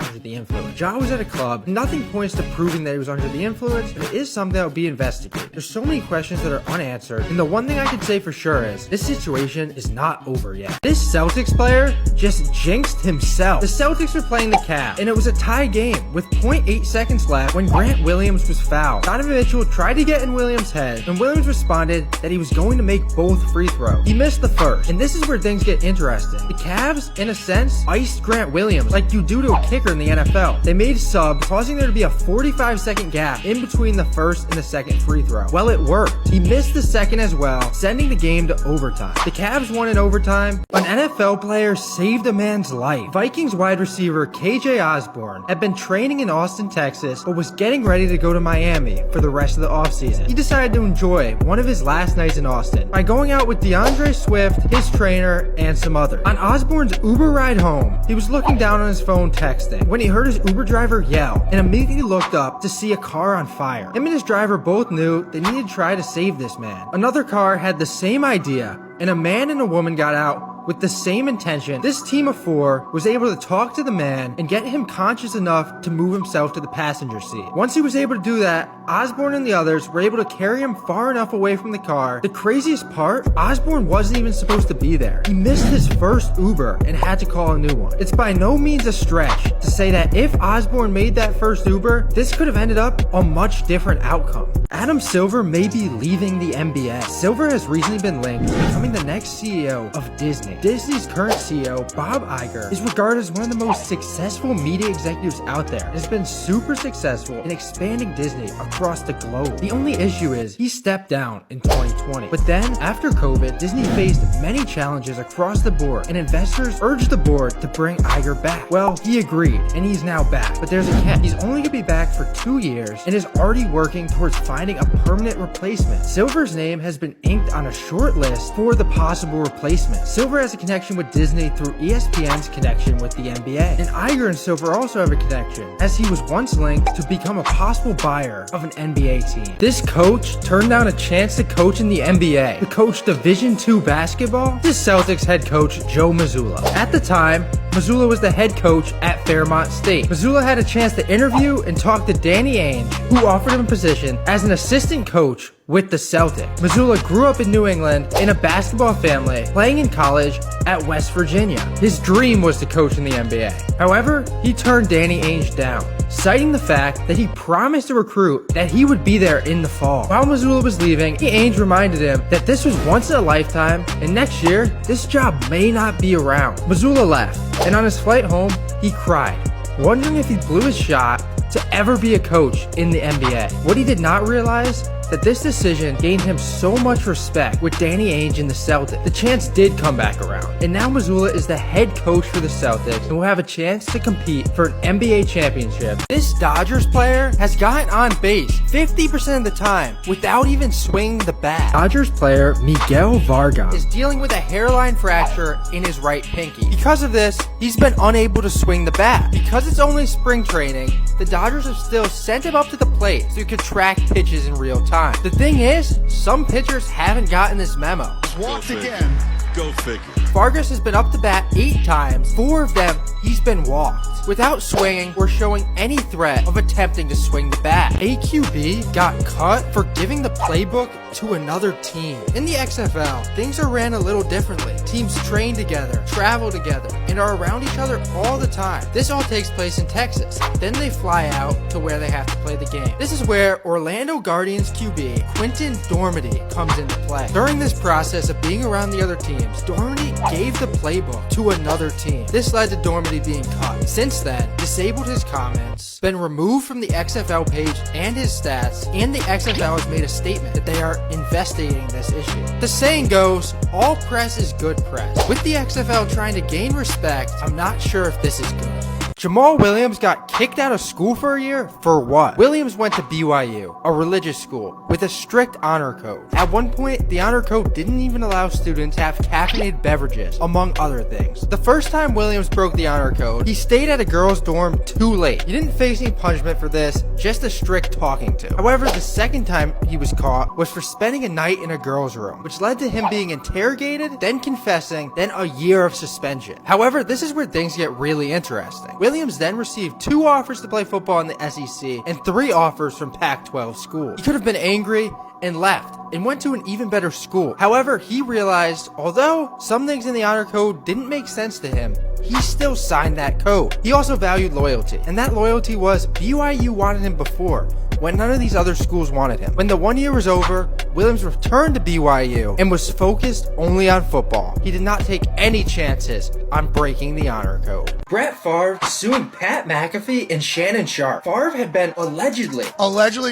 [SPEAKER 1] under the influence. Ja was at a club. Nothing points to proving that he was under the influence, but it is something that will be investigated. There's so many questions that are unanswered, and the one thing I can say for sure is this situation is not over yet. This Celtics player just jinxed himself. The Celtics were playing the Cavs, and it was a tie game with 0.8 seconds left when Grant Williams was fouled. Donovan Mitchell tried to get in Williams' head, and Williams responded that he was going to make both free throws. He missed the first, and this is where things get interesting. The Cavs, in a sense, iced Grant Williams like you do to a kicker in the NFL. They made subs, causing there to be a 45-second gap in between the first and the second free throw. Well, it worked. He missed the second as well, sending the game to overtime. The Cavs won in overtime. An NFL player saved a man's life. Vikings wide receiver KJ Osborne had been training in Austin, Texas, but was getting ready to go to Miami for the rest of the offseason. He decided to enjoy one of his last nights in Austin by going out with DeAndre Swift, his trainer, and some others. On Osborne's Uber ride home, he was looking down on his phone texting when he heard his Uber driver yell and immediately looked up to see a car on fire. Him and his driver both knew they needed to try to save this man. Another car had the same idea, and a man and a woman got out with the same intention. This team of 4 was able to talk to the man and get him conscious enough to move himself to the passenger seat. Once he was able to do that, Osborne and the others were able to carry him far enough away from the car. The craziest part, Osborne wasn't even supposed to be there. He missed his first Uber and had to call a new one. It's by no means a stretch to say that if Osborne made that first Uber, this could have ended up a much different outcome. Adam Silver may be leaving the NBA. Silver has recently been linked to becoming the next CEO of Disney. Disney's current CEO, Bob Iger, is regarded as one of the most successful media executives out there and has been super successful in expanding Disney across the globe. The only issue is he stepped down in 2020. But then, after COVID, Disney faced many challenges across the board and investors urged the board to bring Iger back. Well, he agreed and he's now back. But there's a catch. He's only going to be back for 2 years and is already working towards finding a permanent replacement. Silver's name has been inked on a short list for the possible replacement. Silver has a connection with Disney through ESPN's connection with the NBA. And Iger and Silver also have a connection, as he was once linked to become a possible buyer of an NBA team. This coach turned down a chance to coach in the NBA, to coach Division II basketball. This Celtics head coach Joe Mazzulla. At the time, Mazzulla was the head coach at Fairmont State. Mazzulla had a chance to interview and talk to Danny Ainge, who offered him a position as an assistant coach with the Celtics. Mazzulla grew up in New England in a basketball family, playing in college at West Virginia. His dream was to coach in the NBA. However, he turned Danny Ainge down, citing the fact that he promised a recruit that he would be there in the fall. While Mazzulla was leaving, Ainge reminded him that this was once in a lifetime, and next year, this job may not be around. Mazzulla left, and on his flight home, he cried, wondering if he blew his shot to ever be a coach in the NBA. What he did not realize, that this decision gained him so much respect with Danny Ainge and the Celtics. The chance did come back around, and now Mazzulla is the head coach for the Celtics and will have a chance to compete for an NBA championship. This Dodgers player has gotten on base 50% of the time without even swinging the bat. Dodgers player Miguel Vargas is dealing with a hairline fracture in his right pinky. Because of this, he's been unable to swing the bat. Because it's only spring training, the Dodgers have still sent him up to the plate so he could track pitches in real time. The thing is, some pitchers haven't gotten this memo.
[SPEAKER 7] Walked again. Go figure.
[SPEAKER 1] Vargas has been up to bat 8 times. 4 of them, he's been walked without swinging or showing any threat of attempting to swing the bat. AQB got cut for giving the playbook to another team. In the XFL, things are ran a little differently. Teams train together, travel together, and are around each other all the time. This all takes place in Texas. Then they fly out to where they have to play the game. This is where Orlando Guardians QB Quinton Dormady comes into play. During this process of being around the other teams, Dormady gave the playbook to another team. This led to Dormady being cut. Since then, disabled his comments, been removed from the XFL page and his stats, and the XFL has made a statement that they are investigating this issue. The saying goes, all press is good press. With the XFL trying to gain respect, I'm not sure if this is good. Jamal Williams got kicked out of school for a year? For what? Williams went to BYU, a religious school, with a strict honor code. At one point, the honor code didn't even allow students to have caffeinated beverages, among other things. The first time Williams broke the honor code, he stayed at a girl's dorm too late. He didn't face any punishment for this, just a strict talking to. However, the second time he was caught was for spending a night in a girl's room, which led to him being interrogated, then confessing, then a year of suspension. However, this is where things get really interesting. Williams then received 2 offers to play football in the SEC and 3 offers from Pac-12 schools. He could have been angry and left and went to an even better school. However, he realized although some things in the honor code didn't make sense to him, he still signed that code. He also valued loyalty, and that loyalty was BYU wanted him before, when none of these other schools wanted him. When the 1 year was over, Williams returned to BYU and was focused only on football. He did not take any chances on breaking the honor code. Brett Favre suing Pat McAfee and Shannon Sharpe. Favre had been allegedly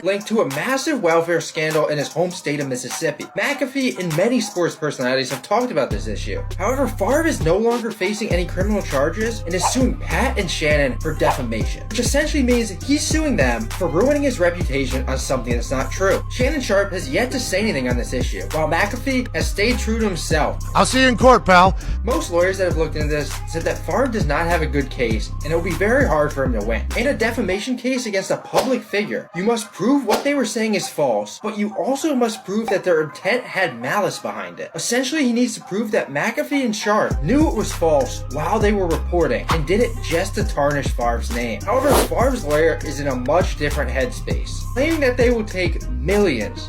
[SPEAKER 1] linked to a massive welfare scandal in his home state of Mississippi. McAfee and many sports personalities have talked about this issue. However, Favre is no longer facing any criminal charges and is suing Pat and Shannon for defamation, which essentially means he's suing them for ruining his reputation on something that's not true. Shannon Sharpe has yet to say anything on this issue, while McAfee has stayed true to himself.
[SPEAKER 8] I'll see you in court, pal.
[SPEAKER 1] Most lawyers that have looked into this said that Favre does not have a good case, and it will be very hard for him to win. In a defamation case against a public figure, you must prove what they were saying is false, but you also must prove that their intent had malice behind it. Essentially, he needs to prove that McAfee and Sharpe knew it was false while they were reporting, and did it just to tarnish Favre's name. However, Favre's lawyer is in a much different headspace, claiming that they will take millions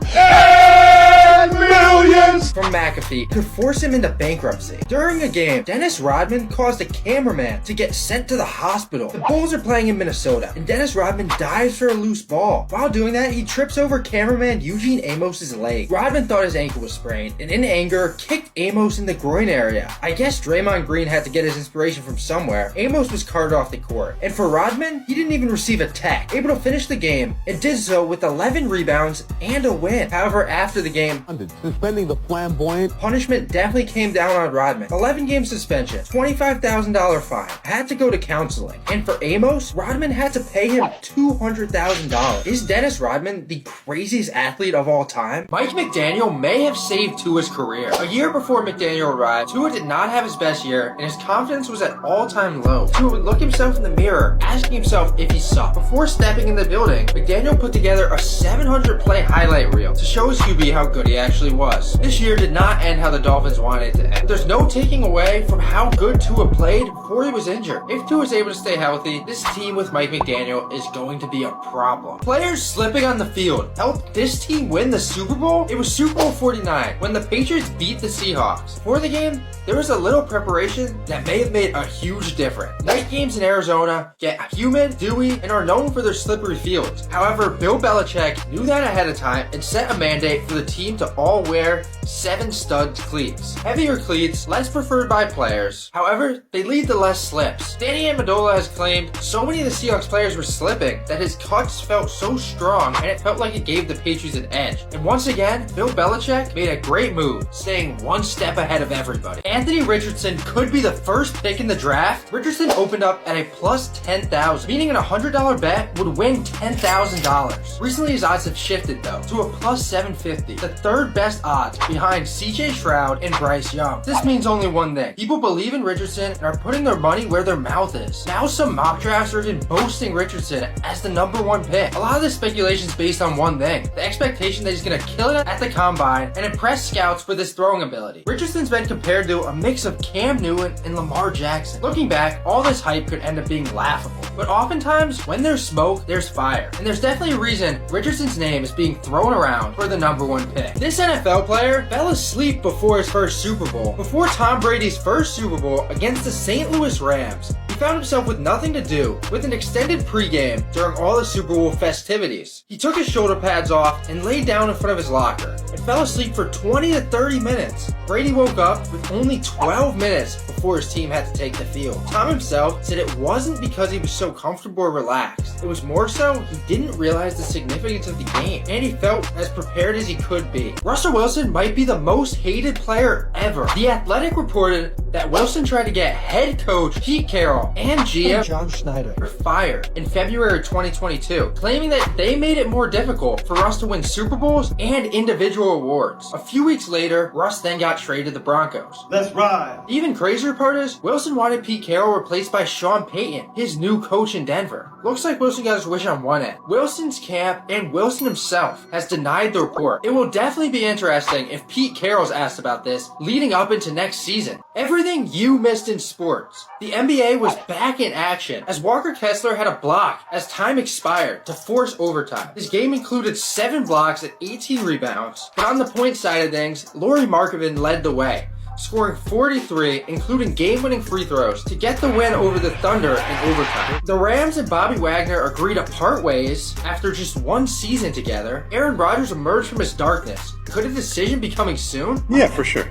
[SPEAKER 1] from McAfee to force him into bankruptcy. During a game, Dennis Rodman caused a cameraman to get sent to the hospital. The Bulls are playing in Minnesota, and Dennis Rodman dives for a loose ball. While doing that, he trips over cameraman Eugene Amos's leg. Rodman thought his ankle was sprained, and in anger, kicked Amos in the groin area. I guess Draymond Green had to get his inspiration from somewhere. Amos was carted off the court, and for Rodman, he didn't even receive a tech, able to finish the game, and did so with 11 rebounds and a win. However, after the game,
[SPEAKER 9] suspending the flamboyant,
[SPEAKER 1] punishment definitely came down on Rodman. 11-game suspension, $25,000 fine, had to go to counseling. And for Amos, Rodman had to pay him $200,000. Is Dennis Rodman the craziest athlete of all time? Mike McDaniel may have saved Tua's career. A year before McDaniel arrived, Tua did not have his best year, and his confidence was at all-time low. Tua would look himself in the mirror, asking himself if he sucked. Before stepping in the building, McDaniel put together a 700-play highlight reel to show his QB how good he actually was. This year did not end how the Dolphins wanted it to end. There's no taking away from how good Tua played before he was injured. If Tua is able to stay healthy, this team with Mike McDaniel is going to be a problem. Players slipping on the field helped this team win the Super Bowl? It was Super Bowl 49 when the Patriots beat the Seahawks. Before the game, there was a little preparation that may have made a huge difference. Night games in Arizona get humid, dewy, and are known for their slippery fields. However, Bill Belichick knew that ahead of time and set a mandate for the team to all wear 7 stud cleats. Heavier cleats, less preferred by players. However, they lead to less slips. Danny Amendola has claimed so many of the Seahawks players were slipping that his cuts felt so strong and it felt like it gave the Patriots an edge. And once again, Bill Belichick made a great move, staying one step ahead of everybody. Anthony Richardson could be the first pick in the draft. Richardson opened up at a plus 10,000, meaning an $100 bet would win $10,000. Recently, his odds have shifted though to a plus 750, the third best odds behind CJ Stroud and Bryce Young. This means only one thing. People believe in Richardson and are putting their money where their mouth is. Now some mock drafts are even boasting Richardson as the #1 pick. A lot of this speculation is based on one thing: the expectation that he's going to kill it at the combine and impress scouts with his throwing ability. Richardson's been compared to a mix of Cam Newton and Lamar Jackson. Looking back, all this hype could end up being laughable. But oftentimes, when there's smoke, there's fire. And there's definitely a reason Richardson's name is being thrown around for the #1 pick. This NFL player fell asleep before his first Super Bowl. Before Tom Brady's first Super Bowl against the St. Louis Rams, he found himself with nothing to do with an extended pregame during all the Super Bowl festivities. He took his shoulder pads off and laid down in front of his locker and fell asleep for 20 to 30 minutes. Brady woke up with only 12 minutes before his team had to take the field. Tom himself said it wasn't because he was so comfortable or relaxed. It was more so he didn't realize the significance of the game, and he felt as prepared as he could be. Russell Wilson might be the most hated player ever. The Athletic reported that Wilson tried to get head coach Pete Carroll and GM John Schneider fired in February 2022, claiming that they made it more difficult for Russ to win Super Bowls and individual awards. A few weeks later, Russ then got traded to the Broncos.
[SPEAKER 8] That's right.
[SPEAKER 1] The even crazier part is, Wilson wanted Pete Carroll replaced by Sean Payton, his new coach in Denver. Looks like Wilson got his wish on one end. Wilson's camp and Wilson himself has denied the report. It will definitely be interesting if Pete Carroll's asked about this leading up into next season. Everything you missed in sports. The NBA was back in action as Walker Kessler had a block as time expired to force overtime. His game included 7 blocks and 18 rebounds, but on the point side of things, Lauri Markkanen led the way, scoring 43, including game-winning free throws, to get the win over the Thunder in overtime. The Rams and Bobby Wagner agreed to part ways after just 1 season together. Aaron Rodgers emerged from his darkness. Could a decision be coming soon?
[SPEAKER 7] Yeah, for sure.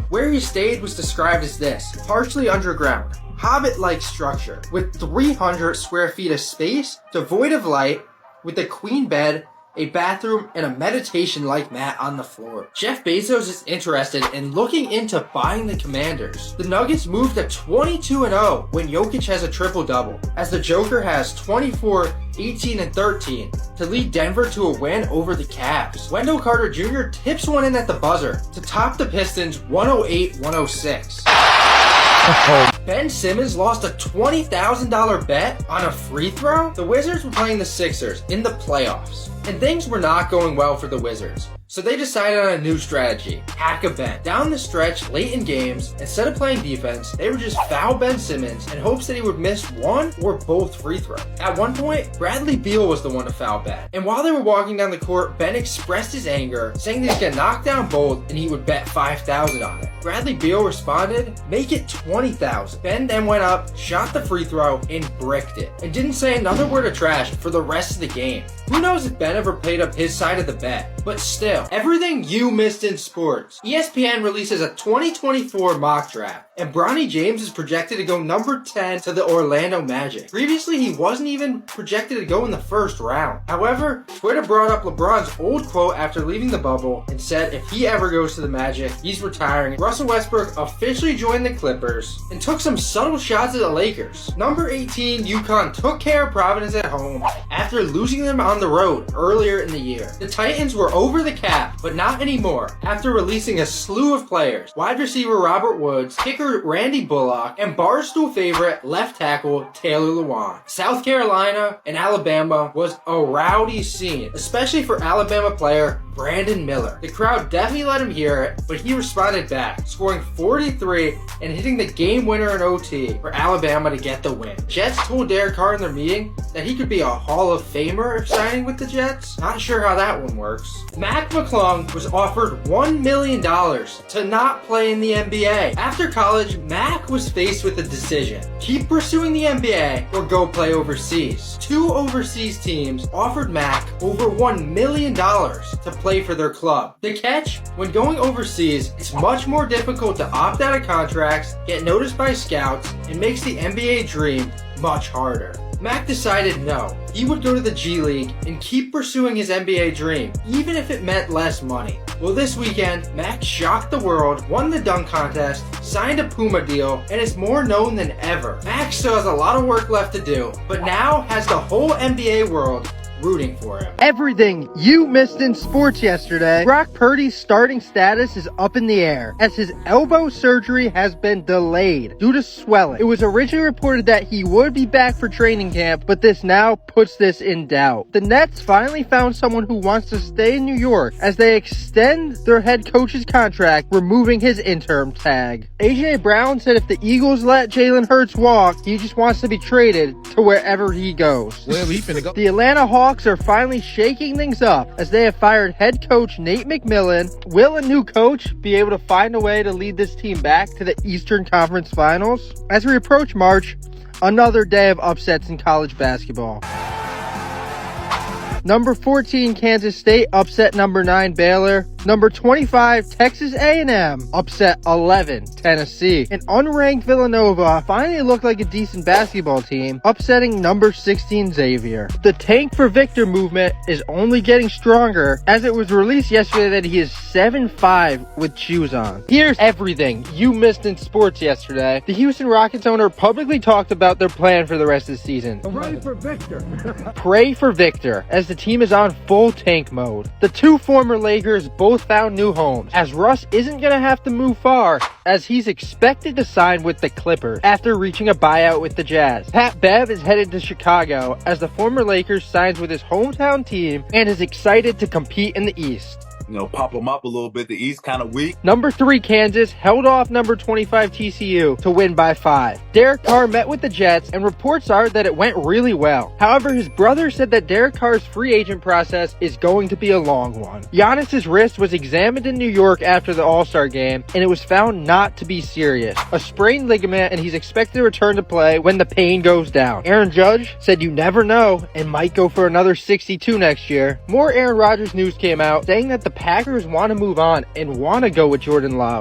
[SPEAKER 1] Where he stayed was described as this: partially underground, hobbit-like structure with 300 square feet of space, devoid of light, with a queen bed, a bathroom, and a meditation-like mat on the floor. Jeff Bezos is interested in looking into buying the Commanders. The Nuggets moved to 22-0 when Jokic has a triple-double, as the Joker has 24, 18, and 13 to lead Denver to a win over the Cavs. Wendell Carter Jr. tips one in at the buzzer to top the Pistons 108-106. Ben Simmons lost a $20,000 bet on a free throw? The Wizards were playing the Sixers in the playoffs, and things were not going well for the Wizards. So they decided on a new strategy, hack a bet. Down the stretch, late in games, instead of playing defense, they would just foul Ben Simmons in hopes that he would miss one or both free throws. At one point, Bradley Beal was the one to foul Ben. And while they were walking down the court, Ben expressed his anger, saying that he could knock down both and he would bet $5,000 on it. Bradley Beal responded, "Make it $20,000. Ben then went up, shot the free throw, and bricked it, and didn't say another word of trash for the rest of the game. Who knows if Ben ever played up his side of the bet, but still, everything you missed in sports. ESPN releases a 2024 mock draft, and Bronny James is projected to go number 10 to the Orlando Magic. Previously, he wasn't even projected to go in the first round. However, Twitter brought up LeBron's old quote after leaving the bubble and said if he ever goes to the Magic, he's retiring. Russell Westbrook officially joined the Clippers and took some subtle shots at the Lakers. Number 18, UConn took care of Providence at home after losing them on the road earlier in the year. The Titans were over the cap, but not anymore after releasing a slew of players. Wide receiver Robert Woods, kicker Randy Bullock, and Barstool favorite left tackle Taylor Lewan. South Carolina and Alabama was a rowdy scene, especially for Alabama player Brandon Miller. The crowd definitely let him hear it, but he responded back, scoring 43 and hitting the game winner in OT for Alabama to get the win. Jets told Derek Carr in their meeting that he could be a Hall of Famer signing with the Jets. Not sure how that one works. Mac McClung was offered $1 million to not play in the NBA. After college, Mac was faced with a decision: keep pursuing the NBA or go play overseas. Two overseas teams offered Mac over $1 million to play for their club. The catch? When going overseas, it's much more difficult to opt out of contracts, get noticed by scouts, and makes the NBA dream much harder. Mac decided no, he would go to the G League and keep pursuing his NBA dream, even if it meant less money. Well, this weekend, Mac shocked the world, won the dunk contest, signed a Puma deal, and is more known than ever. Mac still has a lot of work left to do, but now has the whole NBA world rooting for him. Everything you missed in sports yesterday. Brock Purdy's starting status is up in the air as his elbow surgery has been delayed due to swelling. It was originally reported that he would be back for training camp, but this now puts this in doubt. The Nets finally found someone who wants to stay in New York as they extend their head coach's contract, removing his interim tag. AJ Brown said if the Eagles let Jalen Hurts walk, he just wants to be traded to wherever he goes.
[SPEAKER 6] Wherever he finna go.
[SPEAKER 1] The Atlanta Hawks are finally shaking things up as they have fired head coach Nate McMillan. Will a new coach be able to find a way to lead this team back to the Eastern Conference Finals? As we approach March, another day of upsets in college basketball. Number 14, Kansas State upset number 9, Baylor. Number 25, Texas A&M upset 11, Tennessee. And unranked Villanova finally looked like a decent basketball team, upsetting number 16, Xavier. The Tank for Victor movement is only getting stronger as it was released yesterday that he is 7'5" with shoes on. Here's everything you missed in sports yesterday. The Houston Rockets owner publicly talked about their plan for the rest of the season.
[SPEAKER 3] Pray for Victor.
[SPEAKER 1] Pray for Victor as the team is on full tank mode. The two former Lakers both found new homes, as Russ isn't going to have to move far as he's expected to sign with the Clippers after reaching a buyout with the Jazz. Pat Bev is headed to Chicago as the former Lakers signs with his hometown team and is excited to compete in the East.
[SPEAKER 7] Pop them up a little bit. The East kind of weak.
[SPEAKER 1] Number 3, Kansas held off number 25 TCU to win by 5. Derek Carr met with the Jets, and reports are that it went really well. However, his brother said that Derek Carr's free agent process is going to be a long one. Giannis's wrist was examined in New York after the All-Star game, and it was found not to be serious. A sprained ligament, and he's expected to return to play when the pain goes down. Aaron Judge said you never know and might go for another 62 next year. More Aaron Rodgers news came out saying that the Packers want to move on and want to go with Jordan Love.